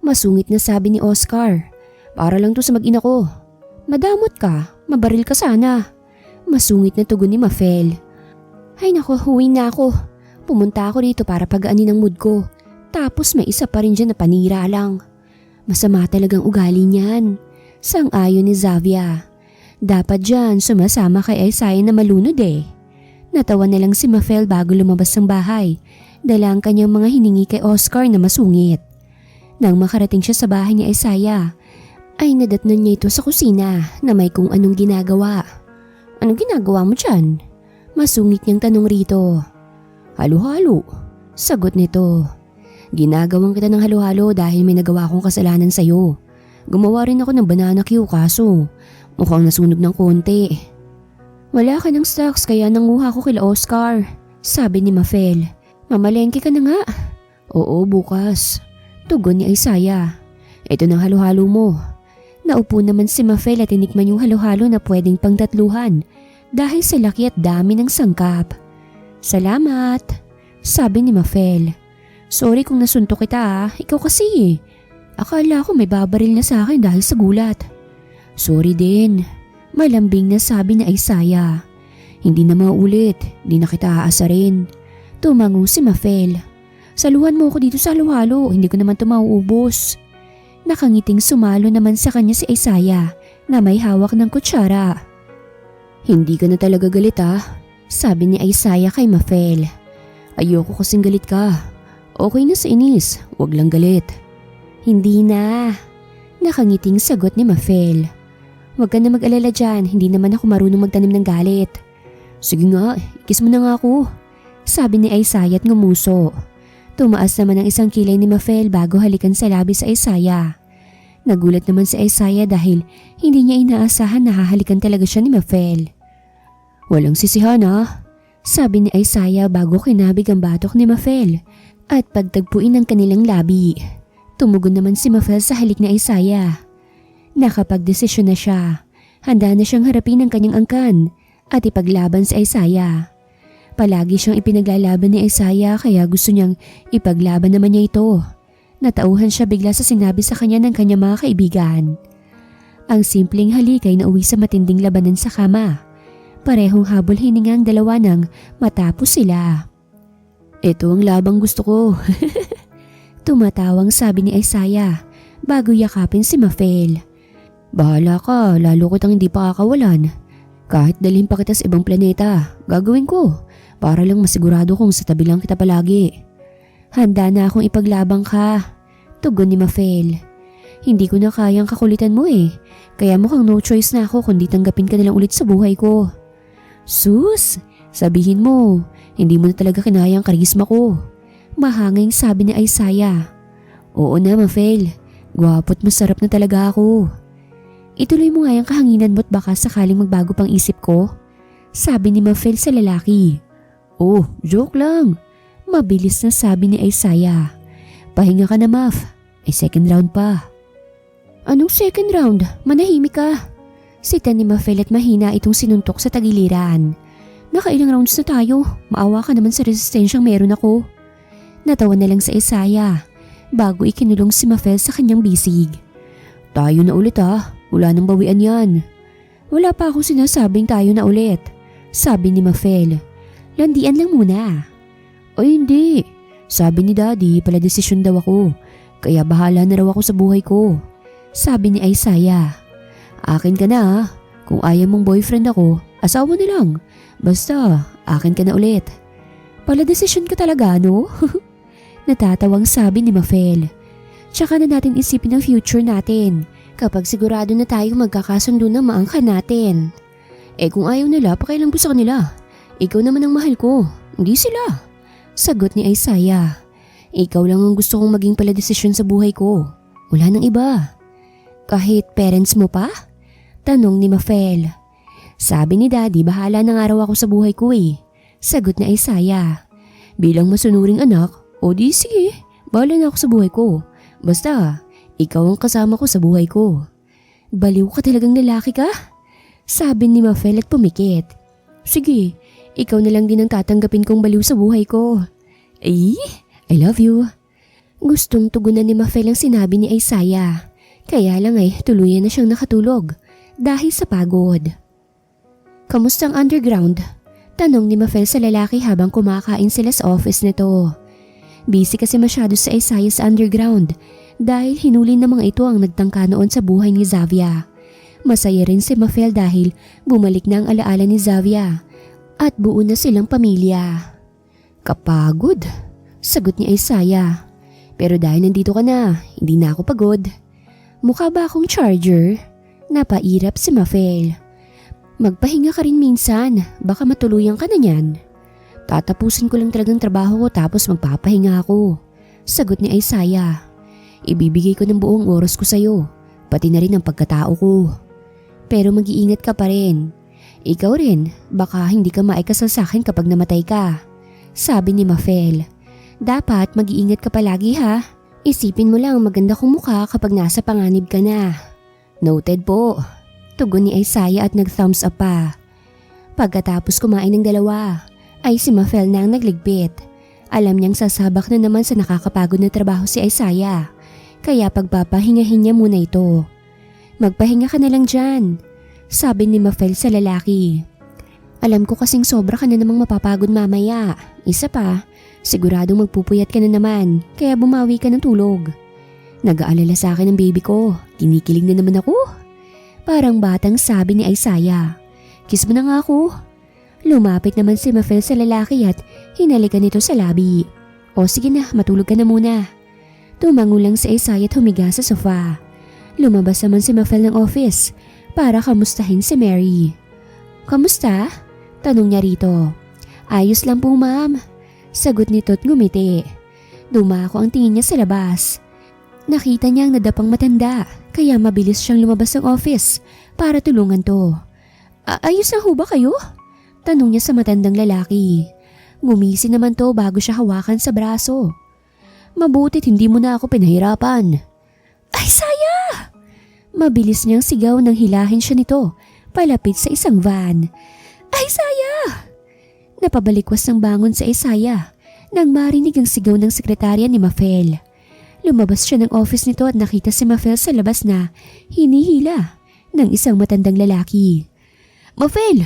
Masungit na sabi ni Oscar. Para lang to sa mag-ina ko. Madamot ka, mabaril ka sana. Masungit na tugon ni Mafel. Ay nako, huwi na ako. Pumunta ako dito para pagaanin ang mood ko. Tapos may isa pa rin dyan na panira lang. Masama talagang ugali niyan. Sang-ayon ni Xavia. Dapat dyan sumasama kay Isaiah na malunod eh. Natawa na lang si Mafel bago lumabas ng bahay. Dala ang kanyang mga hiningi kay Oscar na masungit. Nang makarating siya sa bahay ni Isaiah, ay nadatnan niya ito sa kusina na may kung anong ginagawa. Anong ginagawa mo dyan? Masungit niyang tanong rito. Halo-halo, sagot nito. Ginagawang kita ng halo-halo dahil may nagawa akong kasalanan sa'yo. Gumawa rin ako ng banana cue kaso mukhang nasunog ng konti. Wala ka ng stocks kaya nanguha ko kila Oscar, sabi ni Mafel. Mamalengke ka na nga. Oo, bukas, tugon ni Isaiah. Ito ng halo-halo mo. Naupo naman si Mafel at tinikman yung halo-halo na pwedeng pangtatluhan dahil sa laki at dami ng sangkap. Salamat, sabi ni Mafel. Sorry kung nasuntok kita ikaw kasi. Akala ko may babaril na sa akin dahil sa gulat. Sorry din, malambing na sabi ni Isaiah. Hindi na maulit, di na kita aasarin. Tumango si Mafel. Saluhan mo ako dito sa halo-halo, hindi ko naman ito mauubos. Nakangiting sumalo naman sa kanya si Isaiah na may hawak ng kutsara. Hindi ka na talaga galit sabi ni Isaiah kay Mafel. Ayoko kasing galit ka. Okay na sa inis, wag lang galit. Hindi na. Nakangiting sagot ni Mafel. Wag ka na mag-alala dyan, hindi naman ako marunong magtanim ng galit. Sige nga, kiss mo na nga ako, sabi ni Isaiah at ngumuso. Tumaas naman ang isang kilay ni Mafel bago halikan sa labi sa Isaiah. Nagulat naman si Isaiah dahil hindi niya inaasahan na hahalikan talaga siya ni Mafel. Walang sisihan sabi ni Isaiah bago kinabig ang batok ni Mafel at pagtagpuin ang kanilang labi. Tumugon naman si Mafel sa halik ni Isaiah. Nakapagdesisyon na siya. Handa na siyang harapin ang kanyang angkan at ipaglaban sa Isaiah. Palagi siyang ipinaglalaban ni Isaiah kaya gusto niyang ipaglaban naman niya ito. Natauhan siya bigla sa sinabi sa kanya ng kanyang mga kaibigan. Ang simpleng halik ay nauwi sa matinding labanan sa kama. Parehong habol hininga ang dalawa nang matapos sila. Ito ang labang gusto ko. Tumatawang sabi ni Isaiah bago yakapin si Mafel. Bahala ka, lalo ko tang hindi pa kakawalan. Kahit dalhin pa kita sa ibang planeta, gagawin ko. Para lang masigurado kong sa tabi lang kita palagi. Handa na akong ipaglabang ka, tugon ni Mafel. Hindi ko na kayang kakulitan mo kaya mukhang no choice na ako kundi tanggapin ka na lang ulit sa buhay ko. Sus, sabihin mo, hindi mo na talaga kinayang karisma ko. Mahanging sabi ni Isaiah. Oo na Mafel, gwapo't masarap na talaga ako. Ituloy mo nga yung kahanginan mo't baka sakaling magbago pang isip ko, sabi ni Mafel sa lalaki. Oh, joke lang. Mabilis na sabi ni Isaiah. Pahinga ka na Maf, ay second round pa. Anong second round? Manahimik ka. Sita ni Mafel at mahina itong sinuntok sa tagiliran. Nakailang rounds na tayo, maawa ka naman sa resistensyang meron ako. Natawa na lang sa Isaiah bago ikinulong si Mafel sa kanyang bisig. Tayo na ulit wala nang bawian yan. Wala pa ako sinasabing tayo na ulit, sabi ni Mafel. Landian lang muna. O hindi, sabi ni Daddy pala desisyon daw ako, kaya bahala na raw ako sa buhay ko, sabi ni Isaiah. Akin ka na ha. Kung ayaw mong boyfriend ako, asawa na lang. Basta, akin ka na ulit. Pala desisyon ka talaga, no? Natatawang sabi ni Mafel. Tsaka na natin isipin ang future natin kapag sigurado na tayo magkakasundo ng maangkan natin. Eh kung ayaw nila, pakailan po sa kanila. Ikaw naman ang mahal ko, hindi sila. Sagot ni Isaiah. Ikaw lang ang gusto kong maging pala desisyon sa buhay ko. Wala nang iba. Kahit parents mo pa? Tanong ni Mafel. Sabi ni Daddy, bahala ng araw ako sa buhay ko eh. Sagot ni Isaiah. Bilang masunuring anak, o di sige, bahala na ako sa buhay ko. Basta, ikaw ang kasama ko sa buhay ko. Baliw ka talagang lalaki ka? Sabi ni Mafel at pumikit. Sige, ikaw na lang din ang tatanggapin kong baliw sa buhay ko. Eh, I love you. Gustong tugunan ni Mafel ang sinabi ni Isaiah. Kaya lang ay tuluyan na siyang nakatulog dahil sa pagod. Kamusta ang underground? Tanong ni Mafel sa lalaki habang kumakain sila sa office nito. Busy kasi masyado sa Isaiah sa underground dahil hinuli ng mga ito ang nagtangka noon sa buhay ni Xavia. Masaya rin si Mafel dahil bumalik na ang alaala ni Xavia at buo na silang pamilya. Kapagod, sagot ni Isaiah. Pero dahil nandito ka na, hindi na ako pagod. Mukha ba akong charger? Napairap si Mafel. Magpahinga ka rin minsan, baka matuluyan ka na niyan. Tatapusin ko lang talagang trabaho ko tapos magpapahinga ako. Sagot ni Isaiah. Ibibigay ko ng buong oras ko sa'yo, pati na rin ang pagkatao ko. Pero mag-iingat ka pa rin. Ikaw rin, baka hindi ka maikasal sa akin kapag namatay ka. Sabi ni Mafel. Dapat mag-iingat ka palagi ha. Isipin mo lang maganda kong mukha kapag nasa panganib ka na. Noted po. Tugon ni Isaiah at nag-thumbs up pa. Pagkatapos kumain ng dalawa, ay si Mafel na ang nagligpit. Alam niyang sasabak na naman sa nakakapagod na trabaho si Isaiah. Kaya pagpapahingahin niya muna ito. Magpahinga ka na lang dyan, sabi ni Mafel sa lalaki. Alam ko kasing sobra ka na namang mapapagod mamaya. Isa pa, siguradong magpupuyat ka na naman, kaya bumawi ka ng tulog. Nag-aalala sa akin ang baby ko, kinikilig na naman ako. Parang batang sabi ni Isaiah. Kiss mo na nga ako. Lumapit naman si Mafel sa lalaki at hinalikan nito sa labi. O sige na, matulog ka na muna. Tumango lang si Isaiah at humiga sa sofa. Lumabas naman si Mafel ng office para kamustahin si Mary. Kamusta? Tanong niya rito. Ayos lang po ma'am. Sagot nito at ngumiti. Dumako ang tingin niya sa labas. Nakita niya ang nadapang matanda kaya mabilis siyang lumabas ng office para tulungan to. Ayos na ho ba kayo? Tanong niya sa matandang lalaki. Ngumisi naman to bago siya hawakan sa braso. Mabutit hindi mo na ako pinahirapan. Ay saya! Mabilis niyang sigaw nang hilahin siya nito palapit sa isang van. Ay saya! Napabalikwas ng bangon sa Isaiah nang marinig ang sigaw ng sekretarya ni Mafel. Lumabas siya ng office nito at nakita si Mafel sa labas na hinihila ng isang matandang lalaki. Mafel!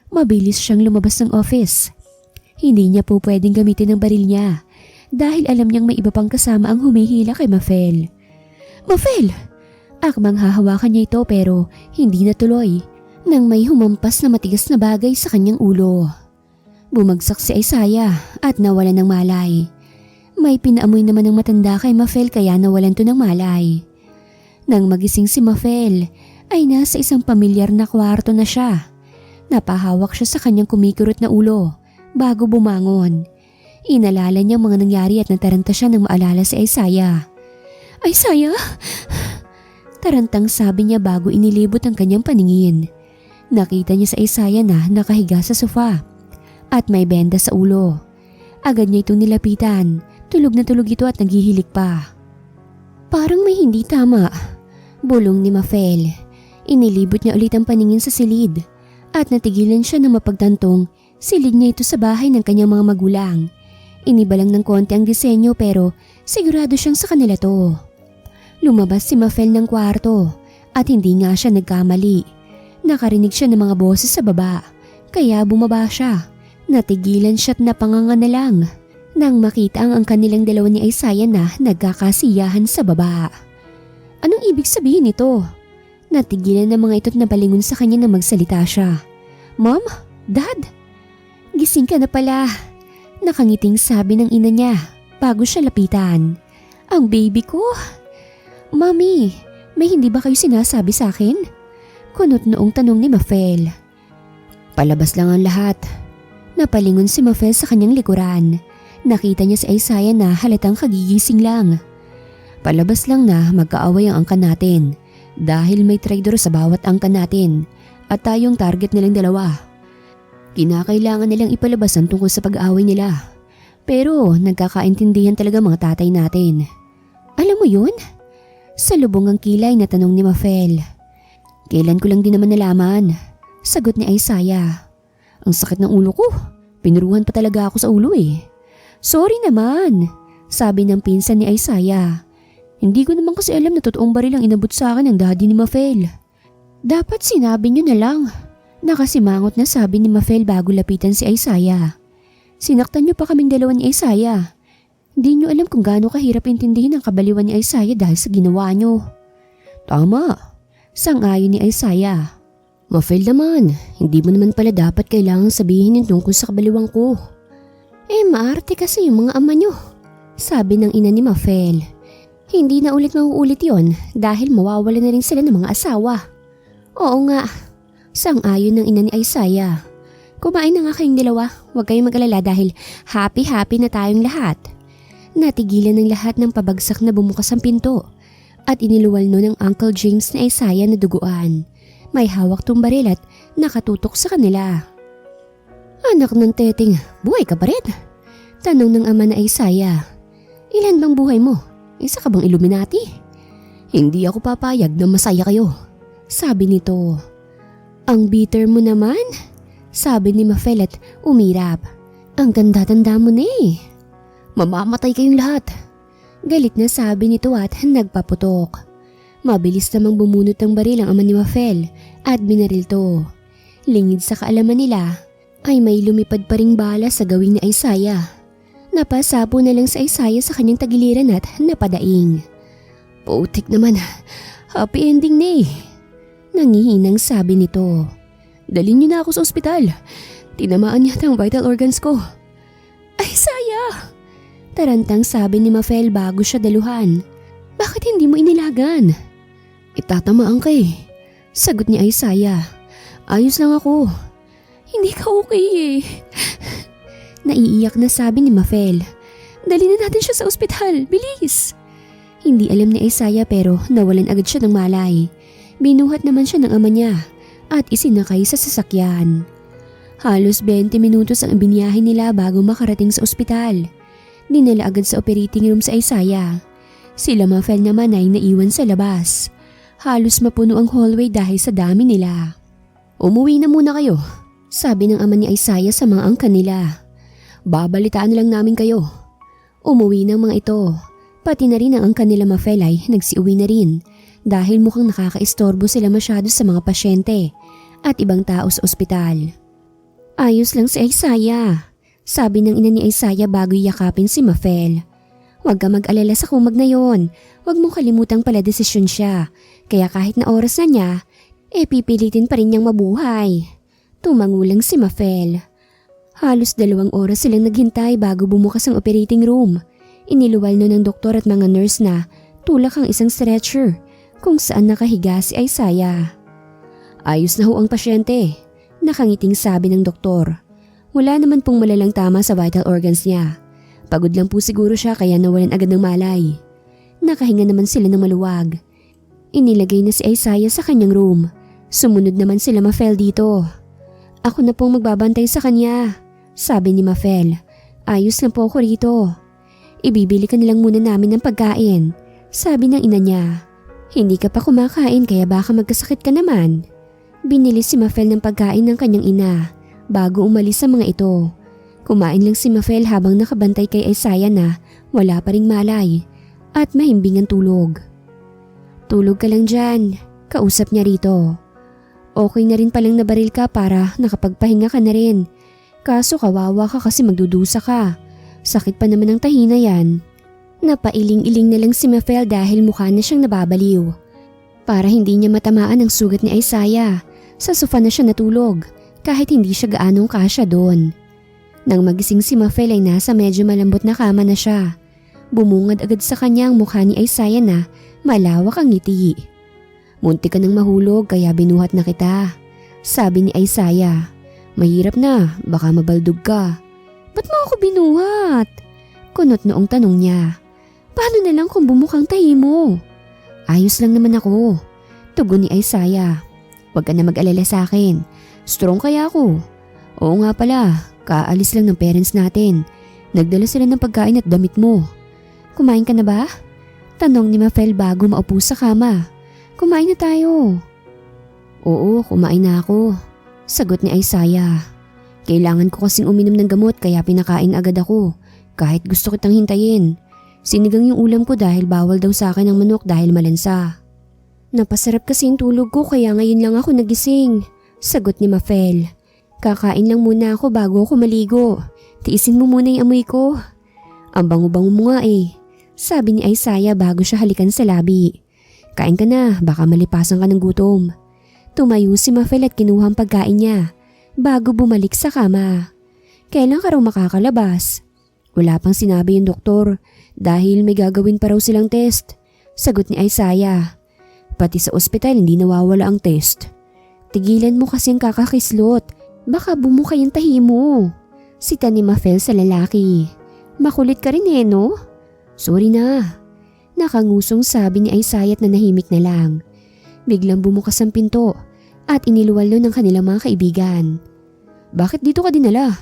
Mabilis siyang lumabas ng office. Hindi niya po pwedeng gamitin ang baril niya dahil alam niyang may iba pang kasama ang humihila kay Mafel. Mafel! Akmang hahawakan niya ito pero hindi natuloy nang may humampas na matigas na bagay sa kanyang ulo. Bumagsak si Isaiah at nawalan ng malay. May pinaamoy naman ng matanda kay Mafel kaya nawalan to ng malay. Nang magising si Mafel ay nasa isang pamilyar na kwarto na siya. Napahawak siya sa kanyang kumikirot na ulo bago bumangon. Inalala niya mga nangyari at nataranta siya nang maalala si Isaiah. Isaiah! Tarantang sabi niya bago inilibot ang kanyang paningin. Nakita niya sa Isaiah na nakahiga sa sofa at may benda sa ulo. Agad niya itong nilapitan. Tulog na tulog ito at naghihilik pa. Parang may hindi tama. Bulong ni Mafel. Inilibot niya ulit ang paningin sa silid at natigilan siya na mapagtantong silid niya ito sa bahay ng kanyang mga magulang. Iniba lang ng konti ang disenyo pero sigurado siyang sa kanila to. Lumabas si Mafel ng kwarto at hindi nga siya nagkamali. Nakarinig siya ng mga boses sa baba kaya bumaba siya. Natigilan siya at napanganga na lang nang makita ang kanilang dalawa ni Isaiah na nagkakasiyahan sa baba. Anong ibig sabihin nito? Natigilan ng mga ito't nabalingon sa kanya na magsalita siya. Mom? Dad? Gising ka na pala. Nakangiting sabi ng ina niya bago siya lapitan. Ang baby ko? Mami, may hindi ba kayo sinasabi sa akin? Kunot noong tanong ni Mafel. Palabas lang ang lahat. Napalingon si Mafel sa kanyang likuran. Nakita niya si Isaiah na halatang kagigising lang. Palabas lang na magkaaway ang angkan natin dahil may traidor sa bawat angkan natin at tayong target nilang dalawa. Kinakailangan nilang ipalabas ang tungkol sa pag-aaway nila. Pero nagkakaintindihan talaga mga tatay natin. Alam mo yun? Sa lubong ang kilay na tanong ni Mafel. Kailan ko lang din naman nalaman. Sagot ni Isaiah. Ang sakit ng ulo ko. Pinuruhan pa talaga ako sa ulo eh. Sorry naman, sabi ng pinsan ni Isaiah. Hindi ko naman kasi alam na totoong baril ang inabot sa akin ng daddy ni Mafel. Dapat sinabi niyo na lang. Nakasimangot na sabi ni Mafel bago lapitan si Isaiah. Sinaktan niyo pa kaming dalawa ni Isaiah. Hindi niyo alam kung gaano kahirap intindihin ang kabaliwan ni Isaiah dahil sa ginawa niyo. Tama, sang-ayon ni Isaiah. Mafel naman, hindi mo naman pala dapat kailangang sabihin yung tungkol sa kabaliwan ko. Maarte kasi yung mga ama niyo, sabi ng ina ni Mafel. Hindi na ulit mauulit yon dahil mawawala na rin sila ng mga asawa. Oo nga, sang-ayon ng ina ni Isaiah. Kumain na nga kayong dalawa, huwag kayong mag-alala dahil happy-happy na tayong lahat. Natigilan ng lahat ng pabagsak na bumukas ang pinto at iniluwal no ng Uncle James ni Isaiah na duguan. May hawak tong baril at nakatutok sa kanila. Anak ng teteng, buhay ka pa rin? Tanong ng ama na Isaiah. Ilan bang buhay mo? Isa ka bang Illuminati? Hindi ako papayag na masaya kayo, sabi nito. Ang bitter mo naman, sabi ni Mafel at umirap. Ang ganda-tanda mo na eh. Mamamatay kayong lahat. Galit na sabi nito at nagpaputok. Mabilis namang bumunot ng baril ang ama ni Mafel at binaril to. Lingid sa kaalaman nila ay may lumipad pa ring bala sa gawing ni Isaiah. Napasapo na lang sa Isaiah sa kanyang tagiliran at napadaing. Putik naman, happy ending na eh. Nangihinang sabi nito. Dalhin niyo na ako sa ospital. Tinamaan niya ang vital organs ko. Isaiah! Tarantang sabi ni Mafel bago siya daluhan. Bakit hindi mo inilagan? Itatamaan ka eh. Sagot ni Isaiah. Ayos lang ako. Hindi ka okay eh. Naiiyak na sabi ni Mafel. Dali na natin siya sa ospital, bilis! Hindi alam ni Isaiah pero nawalan agad siya ng malay. Binuhat naman siya ng ama niya at isinakay sa sasakyan. Halos 20 minutos ang biniyahe nila bago makarating sa ospital. Dinala agad sa operating room sa Isaiah. Sila Mafel naman ay naiwan sa labas. Halos mapuno ang hallway dahil sa dami nila. Umuwi na muna kayo, sabi ng ama ni Isaiah sa mga angkan nila. Babalitaan na lang namin kayo. Umuwi ng mga ito. Pati na rin ang angkan nila Mafel ay nagsiuwi na rin dahil mukhang nakakaistorbo sila masyado sa mga pasyente at ibang tao sa ospital. Ayos lang si Isaiah, sabi ng ina ni Isaiah bago yakapin si Mafel. Huwag ka mag-alala sa kumag na yon. Huwag mong kalimutang pala desisyon siya. Kaya kahit na oras na niya, pipilitin pa rin niyang mabuhay. Tumangulang si Mafel. Halos 2 oras silang naghintay bago bumukas ang operating room. Iniluwal nun ng doktor at mga nurse na tulak ang isang stretcher kung saan nakahiga si Isaiah. Ayos na ho ang pasyente, nakangiting sabi ng doktor. Wala naman pong malalang tama sa vital organs niya. Pagod lang po siguro siya kaya nawalan agad ng malay. Nakahinga naman sila ng maluwag. Inilagay na si Isaiah sa kanyang room. Sumunod naman sila Mafel dito. Ako na pong magbabantay sa kanya, sabi ni Mafel. Ayos na po ako rito. Ibibili ka nilang muna namin ng pagkain, sabi ng ina niya. Hindi ka pa kumakain kaya baka magkasakit ka naman. Binili si Mafel ng pagkain ng kanyang ina bago umalis sa mga ito. Kumain lang si Mafel habang nakabantay kay Isaiah na wala pa ring malay at mahimbing ang tulog. Tulog ka lang dyan, kausap niya rito. Okay na rin palang nabaril ka para nakapagpahinga ka na rin. Kaso kawawa ka kasi magdudusa ka. Sakit pa naman ang tahina yan. Napailing-iling na lang si Mafel dahil mukha na siyang nababaliw. Para hindi niya matamaan ang sugat ni Isaiah, sa sofa na siya natulog kahit hindi siya gaanong kasya doon. Nang magising si Mafel ay nasa medyo malambot na kama na siya. Bumungad agad sa kanya ang mukha ni Isaiah na malawak ang ngiti. Muntik ka nang mahulog kaya binuhat na kita, sabi ni Isaiah. Mahirap na, baka mabaldog ka. Ba't mo ako binuhat? Kunot noong tanong niya. Paano na lang kung bumukang tahi mo? Ayos lang naman ako, tugon ni Isaiah. Huwag ka na mag-alala sa akin. Strong kaya ako. Oo nga pala, kaalis lang ng parents natin. Nagdala sila ng pagkain at damit mo. Kumain ka na ba? Tanong ni Mafel bago maupo sa kama. Kumain na tayo. Oo, kumain na ako, sagot ni Isaiah. Kailangan ko kasing uminom ng gamot kaya pinakain agad ako. Kahit gusto kitang hintayin. Sinigang yung ulam ko dahil bawal daw sa akin ang manok dahil malansa. Napasarap kasi yung tulog ko kaya ngayon lang ako nagising, sagot ni Mafel. Kakain lang muna ako bago ako maligo. Tiisin mo muna yung amoy ko. Ang bango-bango mo nga eh, sabi ni Isaiah bago siya halikan sa labi. Kain ka na, baka malipasan ka ng gutom. Tumayo si Mafel at kinuha ang pagkain niya bago bumalik sa kama. Kailan ka raw makakalabas? Wala pang sinabi yung doktor dahil may gagawin pa raw silang test, sagot ni Isaiah. Pati sa ospital hindi nawawala ang test. Tigilan mo kasi ang kakakislot, baka bumuka yung tahi mo. Sita ni Mafel sa lalaki. Makulit ka rin eh no? Sorry na. Nakangusong sabi ni Isaiah at nanahimik na lang. Biglang bumukas ang pinto at iniluwalo ng kanilang mga kaibigan. Bakit dito ka dinala?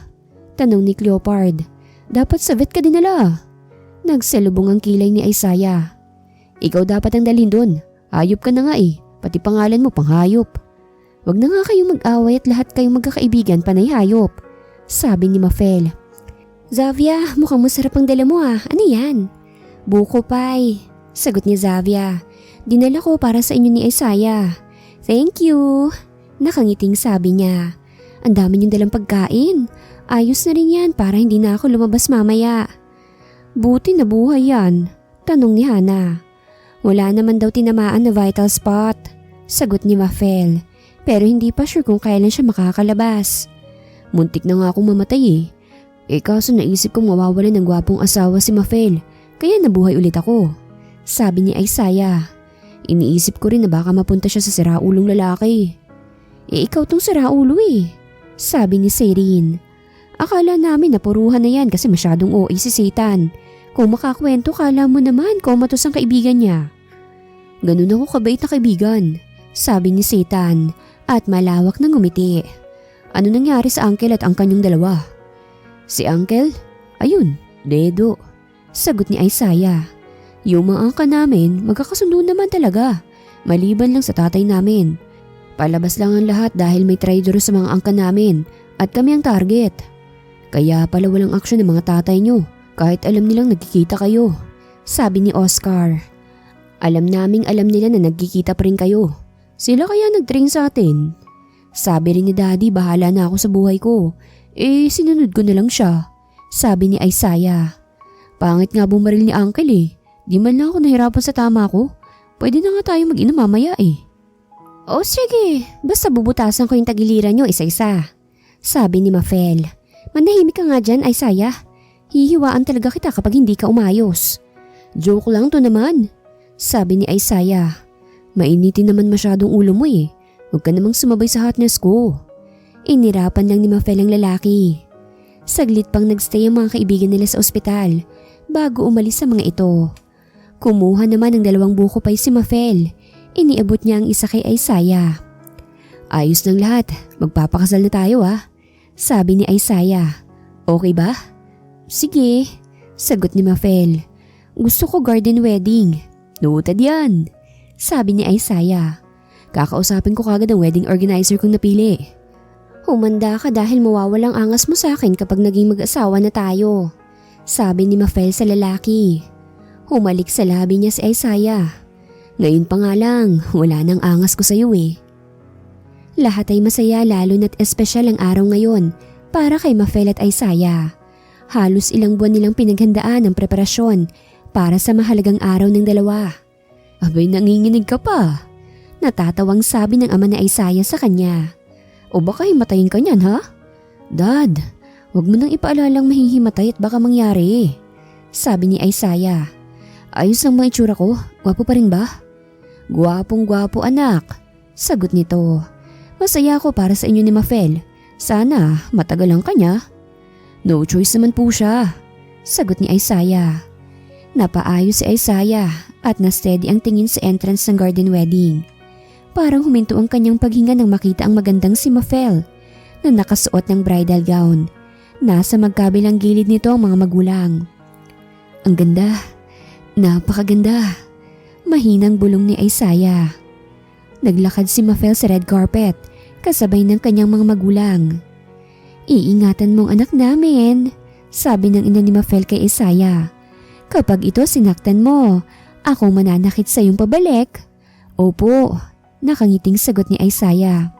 Tanong ni Cleopard. Dapat sa vet ka dinala. Nagsalubong ang kilay ni Isaiah. Ikaw dapat ang dalhin doon. Hayop ka na nga eh. Pati pangalan mo panghayop. Wag na nga kayong mag-away at lahat kayong magkakaibigan panay hayop, sabi ni Mafel. Zavia, mukhang masarap ang dala mo ah. Ano yan? Buko pie, sagot ni Zavia. Dinala ko para sa inyo ni Isaiah. Thank you. Nakangiting sabi niya. Ang dami niyong dalang pagkain. Ayos na rin yan para hindi na ako lumabas mamaya. Buti na buhay yan, tanong ni Hana. Wala naman daw tinamaan na vital spot, sagot ni Mafel. Pero hindi pa sure kung kailan siya makakalabas. Muntik na nga akong mamatay eh. Kaso naisip kong mawawala ng gwapong asawa si Mafel, kaya nabuhay ulit ako, sabi ni Isaiah. Iniisip ko rin na baka mapunta siya sa siraulong lalaki. Ikaw tong siraulo eh, sabi ni Serene. Akala namin napuruhan na yan kasi masyadong OA si Satan. Kung makakwento kala mo naman komatos ang kaibigan niya. Ganun ako kabait na kaibigan, sabi ni Satan at malawak na ngumiti. Ano nangyari sa uncle at ang kanyang dalawa? Si uncle? Ayun, dedo, sagot ni Isaiah. Yung mga angka namin magkakasundo naman talaga, maliban lang sa tatay namin. Palabas lang ang lahat dahil may traidor sa mga angka namin at kami ang target. Kaya pala walang aksyon ng mga tatay nyo kahit alam nilang nagkikita kayo, sabi ni Oscar. Alam nila na nagkikita pa rin kayo. Sila kaya nag-train sa atin. Sabi rin ni Daddy bahala na ako sa buhay ko. Sinunod ko na lang siya, sabi ni Isaiah. Pangit nga bumaril ni Uncle eh. Di man lang ako nahirapan sa tama ko. Pwede na nga tayo mag-inom mamaya eh. O sige, basta bubutasan ko yung tagiliran nyo isa-isa, sabi ni Mafel. Manahimik ka nga dyan, Isaiah. Hihiwaan talaga kita kapag hindi ka umayos. Joke lang to naman, sabi ni Isaiah. Mainitin naman masyadong ulo mo eh. Huwag ka namang sumabay sa hotness ko. Inirapan lang ni Mafel ang lalaki. Saglit pang nagstay ang mga kaibigan nila sa ospital bago umalis sa mga ito. Kumuha naman ng 2 buko pie si Mafel. Iniabot niya ang isa kay Isaiah. Ayos ng lahat, magpapakasal na tayo ah, sabi ni Isaiah. Okay ba? Sige, sagot ni Mafel. Gusto ko garden wedding. Noted yan, sabi ni Isaiah. Kakausapin ko kagad ang wedding organizer kong napili. Humanda ka dahil mawawalang angas mo sa akin kapag naging mag-asawa na tayo, sabi ni Mafel sa lalaki. Humalik sa labi niya si Isaiah. Ngayon pa nga lang, wala nang angas ko sa iyo eh. Lahat ay masaya lalo na't espesyal ang araw ngayon para kay Mafel at Isaiah. Halos ilang buwan nilang pinaghandaan ang preparasyon para sa mahalagang araw ng dalawa. Abay, nanginginig ka pa. Natatawang sabi ng ama ni Isaiah sa kanya. O baka himatayin ka niyan ha? Dad, wag mo nang ipaalalang mahihimatay at baka mangyari. Sabi ni Isaiah. Ayos lang mga itsura ko, gwapo pa rin ba? Gwapong gwapo anak, sagot nito. Masaya ako para sa inyo ni Mafel. Sana matagalan ka niya. No choice naman po siya, sagot ni Isaiah. Napaayos si Isaiah at na-steady ang tingin sa entrance ng garden wedding. Parang huminto ang kanyang paghinga nang makita ang magandang si Mafel na nakasuot ng bridal gown. Nasa magkabilang gilid nito ang mga magulang. Ang ganda, napakaganda, mahinang bulong ni Isaiah. Naglakad si Mafel sa red carpet kasabay ng kanyang mga magulang. Iingatan mong anak namin, sabi ng ina ni Mafel kay Isaiah. Kapag ito sinaktan mo, ako mananakit sa iyong pabalik. Opo, nakangiting sagot ni Isaiah.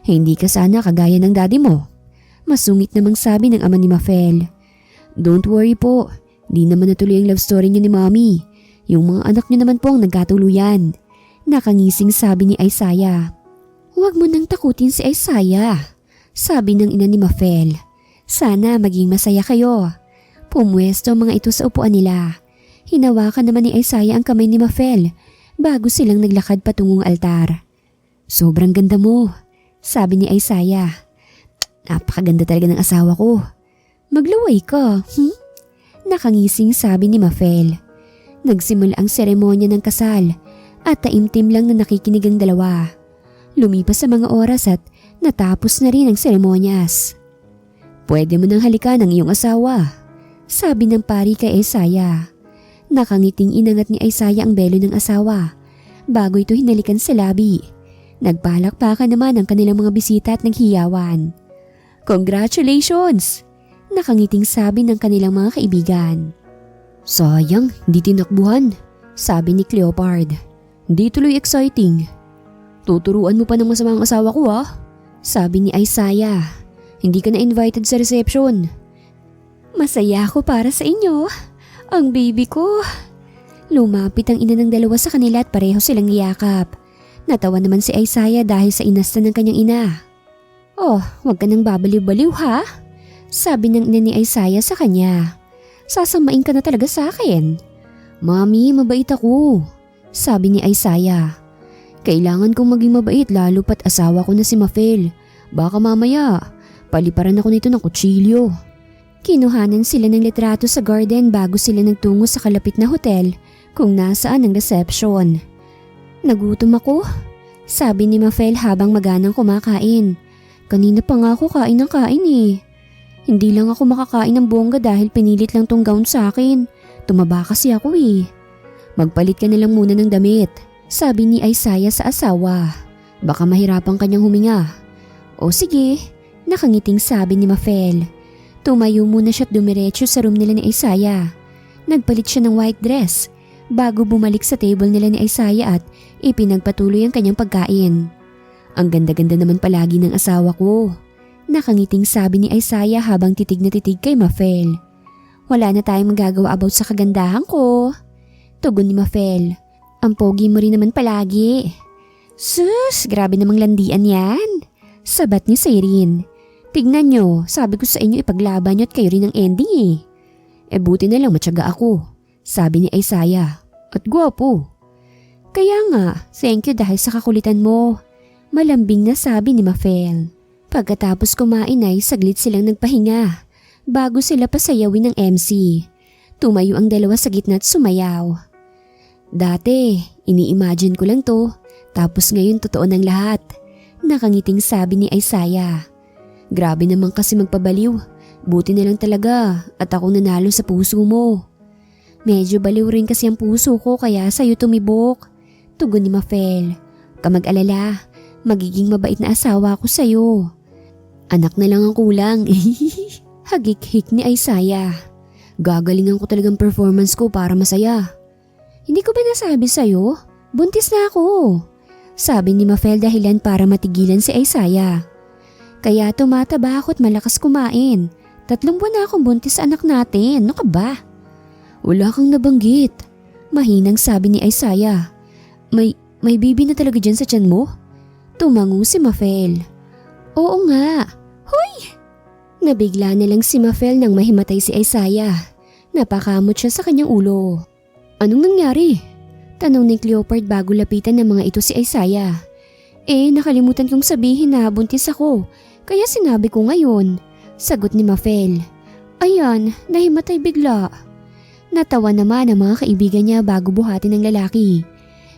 Hindi ka sana kagaya ng daddy mo. Masungit namang sabi ng ama ni Mafel. Don't worry po, di naman natuloy ang love story niyo ni Mommy. Yung mga anak niyo naman po ang nagkatuluyan. Nakangising sabi ni Isaiah. Huwag mo nang takutin si Isaiah, sabi ng ina ni Mafel. Sana maging masaya kayo. Pumwesto mga ito sa upuan nila. Hinawakan naman ni Isaiah ang kamay ni Mafel bago silang naglakad patungong altar. Sobrang ganda mo, sabi ni Isaiah. Napakaganda talaga ng asawa ko. Maglaway ka, Nakangising sabi ni Mafel. Nagsimula ang seremonya ng kasal at taimtim lang na nakikinig ang dalawa. Lumipas sa mga oras at natapos na rin ang seremonyas. Pwede mo nang halikan ang iyong asawa, sabi ng pari kay Isaiah. Nakangiting inangat ni Isaiah ang belo ng asawa bago ito hinalikan sa labi. Nagpalakpakan naman ang kanilang mga bisita at naghiyawan. Congratulations! Nakangiting sabi ng kanilang mga kaibigan. Sayang, di tinakbuhan, sabi ni Cleopard. Di tuloy exciting. Tuturuan mo pa ng masama ang asawa ko sabi ni Isaiah. Hindi ka na invited sa reception. Masaya ako para sa inyo, ang baby ko. Lumapit ang ina ng dalawa sa kanila at pareho silang niyakap. Natawa naman si Isaiah dahil sa inasta ng kanyang ina. Oh, wag ka nang babaliw-baliw ha? Sabi ng ina ni Isaiah sa kanya. Sasamain ka na talaga sa akin. Mami, mabait ako, sabi ni Isaiah. Kailangan kong maging mabait lalo pat asawa ko na si Mafel. Baka mamaya, paliparan ako nito ng kutsilyo. Kinuhanan sila ng litrato sa garden bago sila nagtungo sa kalapit na hotel kung nasaan ang reception. Nagutom ako, sabi ni Mafel habang maganang kumakain. Kanina pa nga ako kain ng kain eh. Hindi lang ako makakain ng bongga dahil pinilit lang tong gown sa akin. Tumaba kasi ako eh. Magpalit ka na lang muna ng damit, sabi ni Isaiah sa asawa. Baka mahirapan kanyang huminga. O sige, nakangiting sabi ni Mafel. Tumayo muna siya at dumiretso sa room nila ni Isaiah. Nagpalit siya ng white dress bago bumalik sa table nila ni Isaiah at ipinagpatuloy ang kanyang pagkain. Ang ganda-ganda naman palagi ng asawa ko. Nakangiting sabi ni Isaiah habang titig na titig kay Mafel. Wala na tayong magagawa about sa kagandahan ko, tugon ni Mafel. Ang pogi mo rin naman palagi. Sus, grabe namang landian yan, sabat ni Cyrene. Tignan nyo, sabi ko sa inyo ipaglaban nyo at kayo rin ang ending eh. Buti na lang matyaga ako, sabi ni Isaiah. At gwapo. Kaya nga, thank you dahil sa kakulitan mo, malambing na sabi ni Mafel. Pagkatapos kumain ay saglit silang nagpahinga bago sila pasayawin ng MC. Tumayo ang dalawa sa gitna at sumayaw. Dati, ini-imagine ko lang to, tapos ngayon totoo ng lahat, nakangiting sabi ni Isaiah. Grabe naman kasi magpabaliw, buti na lang talaga at ako nanalo sa puso mo. Medyo baliw rin kasi ang puso ko kaya sa'yo tumibok, tugon ni Mafel. Kamag-alala, magiging mabait na asawa ko sa'yo. Anak na lang ang kulang, hagik-hik ni Isaiah. Gagalingan ko talagang performance ko para masaya. Hindi ko ba nasabi sa'yo? Buntis na ako, sabi ni Mafel dahilan para matigilan si Isaiah. Kaya tumataba ako at malakas kumain. 3 buwan na akong buntis sa anak natin, ano ka ba? Wala kang nabanggit, mahinang sabi ni Isaiah. May baby na talaga dyan sa tiyan mo? Tumango si Mafel. Oo nga. Hoy! Nabigla na lang si Mafel nang mahimatay si Isaiah. Napakamot siya sa kanyang ulo. Anong nangyari? Tanong ni Cleopard bago lapitan ng mga ito si Isaiah. Nakalimutan kong sabihin na buntis ako, kaya sinabi ko ngayon. Sagot ni Mafel. Ayan, nahimatay bigla. Natawa naman ang mga kaibigan niya bago buhatin ng lalaki.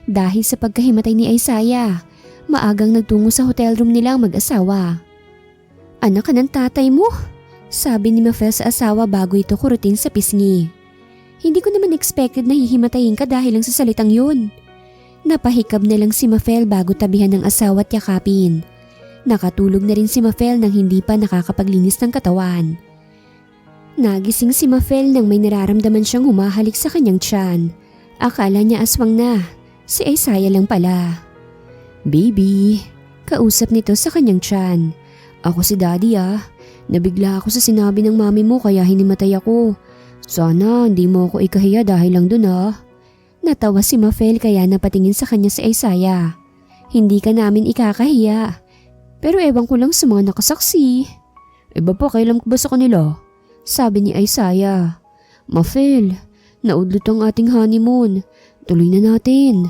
Dahil sa pagkahimatay ni Isaiah, maagang nagtungo sa hotel room nila ang mag-asawa. Anak ka ng tatay mo? Sabi ni Mafel sa asawa bago ito kurutin sa pisngi. Hindi ko naman expected na hihimatayin ka dahil lang sa salitang yun. Napahikab na lang si Mafel bago tabihan ng asawa at yakapin. Nakatulog na rin si Mafel nang hindi pa nakakapaglinis ng katawan. Nagising si Mafel nang may nararamdaman siyang humahalik sa kanyang tiyan. Akala niya aswang na. Si Isaiah lang pala. Baby, kausap nito sa kanyang tiyan. Ako si Daddy ah. Nabigla ako sa sinabi ng mami mo kaya hinimatay ako. Sana hindi mo ako ikahiya dahil lang dun ah. Natawa si Mafel kaya napatingin sa kanya si Isaiah. Hindi ka namin ikakahiya. Pero ewan ko lang sa mga nakasaksi. Iba pa kailan ko ba sa kanila? Sabi ni Isaiah. Mafel, naudlot ang ating honeymoon. Tuloy na natin.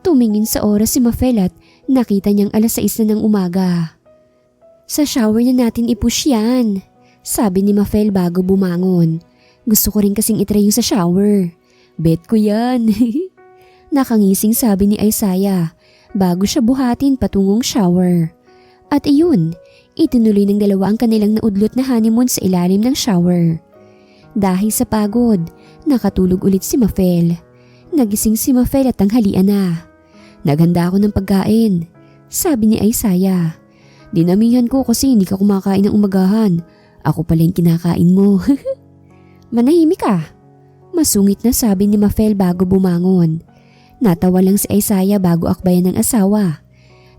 Tumingin sa oras si Mafel at nakita niyang 6:00 na ng umaga. Sa shower na natin ipush yan. Sabi ni Mafel bago bumangon. Gusto ko rin kasing itry yung sa shower. Bet ko yan. Nakangising sabi ni Isaiah bago siya buhatin patungong shower. At iyon, itinuloy ng dalawa ang kanilang naudlot na honeymoon sa ilalim ng shower. Dahil sa pagod, nakatulog ulit si Mafel. Nagising si Mafel at tanghalian na. Naghanda ako ng pagkain, sabi ni Isaiah. Dinamihan ko kasi hindi ka kumakain ng umagahan. Ako pala yung kinakain mo. Manahimik ka. Masungit na sabi ni Mafel bago bumangon. Natawa lang si Isaiah bago akbayan ng asawa.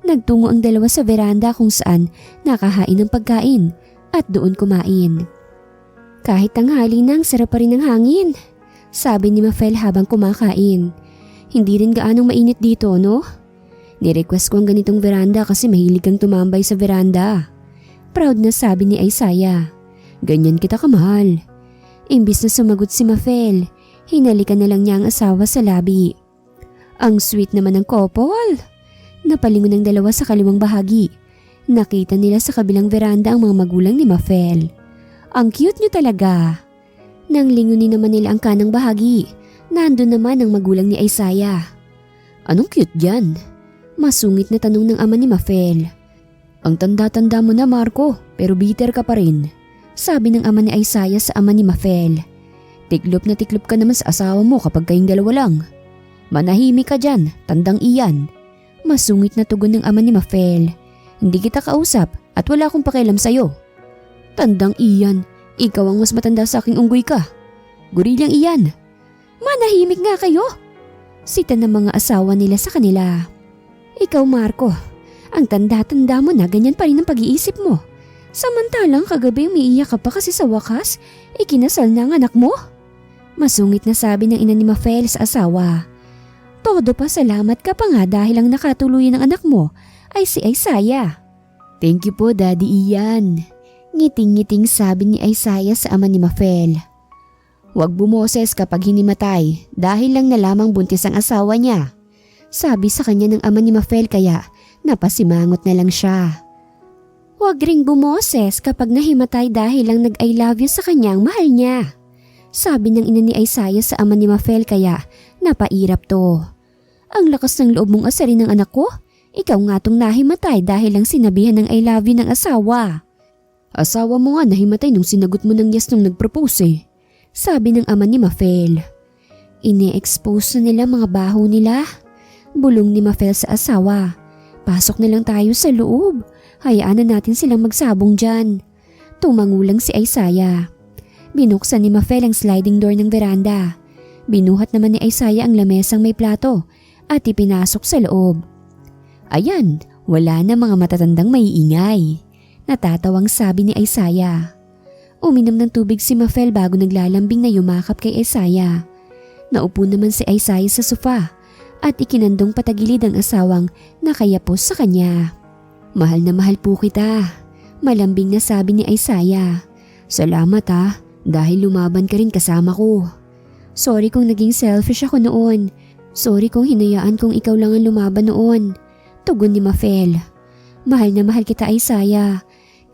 Nagtungo ang dalawa sa veranda kung saan nakahain ng pagkain at doon kumain. Kahit tanghali na ang sarap pa rin ng hangin, sabi ni Mafel habang kumakain. Hindi rin gaanong mainit dito, no? Nirequest ko ang ganitong veranda kasi mahilig kang tumambay sa veranda. Proud na sabi ni Isaiah. Ganyan kita kamahal. Imbis na sumagot si Mafel, hinalikan na lang niya ang asawa sa labi. Ang sweet naman ng couple. Napalingon ng dalawa sa kaliwang bahagi. Nakita nila sa kabilang veranda ang mga magulang ni Mafel. Ang cute niyo talaga. Nang lingunin naman nila ang kanang bahagi, nandun naman ang magulang ni Isaiah. Anong cute dyan? Masungit na tanong ng ama ni Mafel. Ang tanda-tanda mo na Marco, pero bitter ka pa rin. Sabi ng ama ni Isaiah sa ama ni Mafel. Tiklop na tiklop ka naman sa asawa mo kapag kayong dalawa lang. Manahimik ka dyan, tandang iyan. Masungit na tugon ng ama ni Mafel. Hindi kita kausap at wala akong pakialam sa'yo. Tandang iyan, ikaw ang mas matanda sa aking unggoy ka. Gorilang iyan. Manahimik nga kayo. Sita ng mga asawa nila sa kanila. Ikaw Marco, ang tanda-tanda mo na ganyan pa rin ang pag-iisip mo. Samantalang kagabi umiiyak ka pa kasi sa wakas, ikinasal na ang anak mo. Masungit na sabi ng ina ni Mafel sa asawa. Todo pa salamat ka pa nga dahil ang nakatuluyan ng anak mo ay si Isaiah. Thank you po Daddy Ian. Ngiting-ngiting sabi ni Isaiah sa ama ni Mafel. Huwag bumoses kapag hinimatay dahil lang nalamang buntis ang asawa niya. Sabi sa kanya ng ama ni Mafel kaya napasimangot na lang siya. Huwag ring bumoses kapag nahimatay dahil lang nag-I love you sa kanyang mahal niya. Sabi ng ina ni Isaiah sa ama ni Mafel kaya napairap to. Ang lakas ng loob mong asarin ng anak ko. Ikaw nga tong nahimatay dahil lang sinabihan ng I love you ng asawa. Asawa mo nga nahimatay nung sinagot mo ng yes nung nag-propose eh. Sabi ng ama ni Mafel. Ine-expose na nila mga baho nila. Bulong ni Mafel sa asawa. Pasok na lang tayo sa loob. Hayaan na natin silang magsabong dyan. Tumangulang si Isaiah. Binuksan ni Mafel ang sliding door ng veranda. Binuhat naman ni Isaiah ang lamesang may plato at ipinasok sa loob. Ayan, wala na mga matatandang maiingay. Natatawang sabi ni Isaiah. Uminom ng tubig si Mafel bago naglalambing na yumakap kay Isaiah. Naupo naman si Isaiah sa sofa at ikinandong patagilid ang asawang nakayapos sa kanya. Mahal na mahal po kita, malambing na sabi ni Isaiah. Salamat dahil lumaban ka rin kasama ko. Sorry kung naging selfish ako noon. Sorry kung hinayaan kong ikaw lang ang lumaban noon. Tugon ni Mafel. Mahal na mahal kita Isaiah,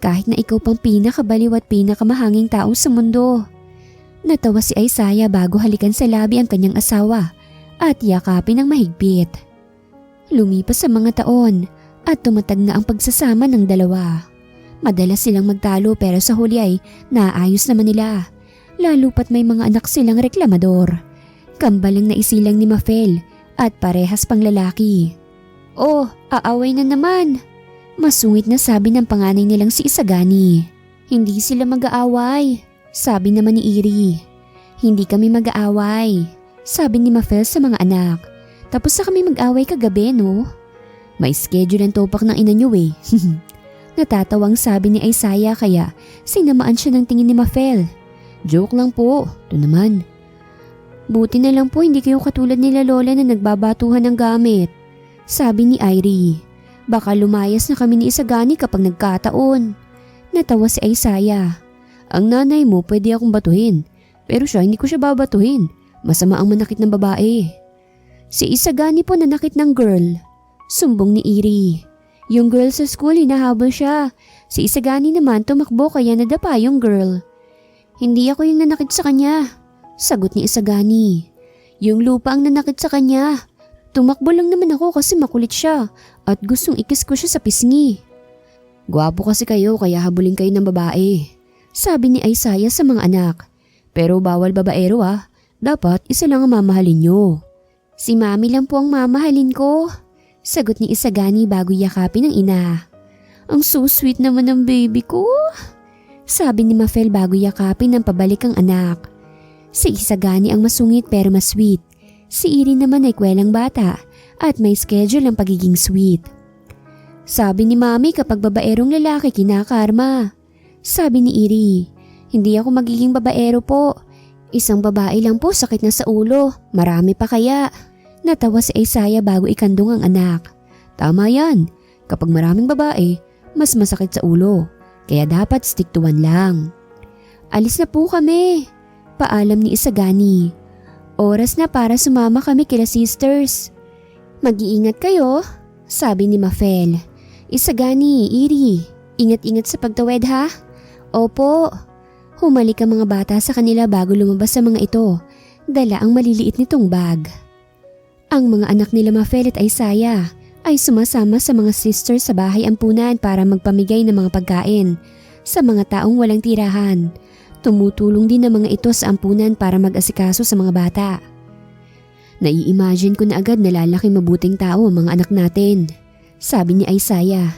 kahit na ikaw pang pinakabaliw at pinakamahanging tao sa mundo. Natawa si Isaiah bago halikan sa labi ang kanyang asawa at yakapin ng mahigpit. Lumipas sa mga taon at tumatag na ang pagsasama ng dalawa. Madalas silang magtalo pero sa huli ay naayos naman nila. Lalo pat may mga anak silang reklamador. Kambalang na isilang ni Mafel at parehas pang lalaki. Oh, aaway na naman. Masungit na sabi ng panganay nilang si Isagani. Hindi sila mag-aaway, sabi naman ni Iri. Hindi kami mag-aaway, sabi ni Mafel sa mga anak. Tapos na kami mag-aaway kagabi, no? May schedule ang topak ng ina niyo eh. Natatawang sabi ni Isaiah kaya sinamaan siya ng tingin ni Mafel. Joke lang po, ito naman. Buti na lang po hindi kayo katulad nila lola na nagbabatuhan ng gamit, sabi ni Irie. Baka lumayas na kami ni Isagani kapag nagkataon. Natawa si Isaiah. Ang nanay mo pwede akong batuhin, pero siya hindi ko siya babatuhin. Masama ang manakit ng babae. Si Isagani po nanakit ng girl, sumbong ni Iri. Yung girl sa school hinahabol siya. Si Isagani naman tumakbo kaya nadapa yung girl. Hindi ako yung nanakit sa kanya, sagot ni Isagani. Yung lupa ang nanakit sa kanya. Tumakbo lang naman ako kasi makulit siya at gustong ikis ko siya sa pisngi. Gwapo kasi kayo kaya habulin kayo ng babae, sabi ni Isaiah sa mga anak. Pero bawal babaero dapat isa lang ang mamahalin nyo. Si mami lang po ang mamahalin ko, sagot ni Isagani bago yakapin ng ina. Ang so sweet naman ng baby ko, sabi ni Mafel bago yakapin ng pabalik ang anak. Si Isagani ang masungit pero mas sweet. Si Iri naman ay kwelang bata at may schedule ang pagiging sweet. Sabi ni mami kapag babaerong lalaki kinakarma. Sabi ni Iri, hindi ako magiging babaero po. Isang babae lang po sakit na sa ulo, marami pa kaya. Natawa si Isaiah bago ikandong ang anak. Tama yan, kapag maraming babae, mas masakit sa ulo. Kaya dapat stick to one lang. Alis na po kami, paalam ni Isagani. Oras na para sumama kami kila sisters. Mag-iingat kayo, sabi ni Mafel. Isagani, Iri, ingat-ingat sa pagtawid ha? Opo. Humalik ang mga bata sa kanila bago lumabas sa mga ito. Dala ang maliliit nitong bag. Ang mga anak nila Mafel at Isaiah ay sumasama sa mga sisters sa bahay ampunan para magpamigay ng mga pagkain sa mga taong walang tirahan. Tumutulong din ang mga ito sa ampunan para mag-asikaso sa mga bata. Nai-imagine ko na agad na lalaki mabuting tao ang mga anak natin, sabi ni Isaiah.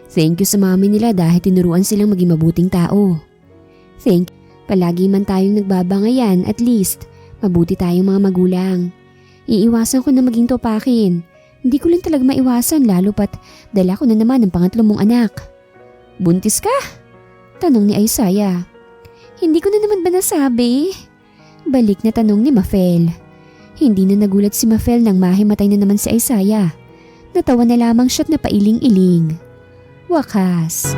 Thank you sa mami nila dahil tinuruan silang maging mabuting tao. Thank you. Palagi man tayong nagbabangayan, at least mabuti tayong mga magulang. Iiwasan ko na maging topakin. Hindi ko lang talaga maiwasan lalo pat dala ko na naman ang pangatlo mong anak. Buntis ka? Tanong ni Isaiah. Hindi ko na naman ba nasabi? Balik na tanong ni Mafel. Hindi na nagulat si Mafel nang mahimatay na naman si Isaiah. Natawa na lamang siya't napailing-iling. Wakas.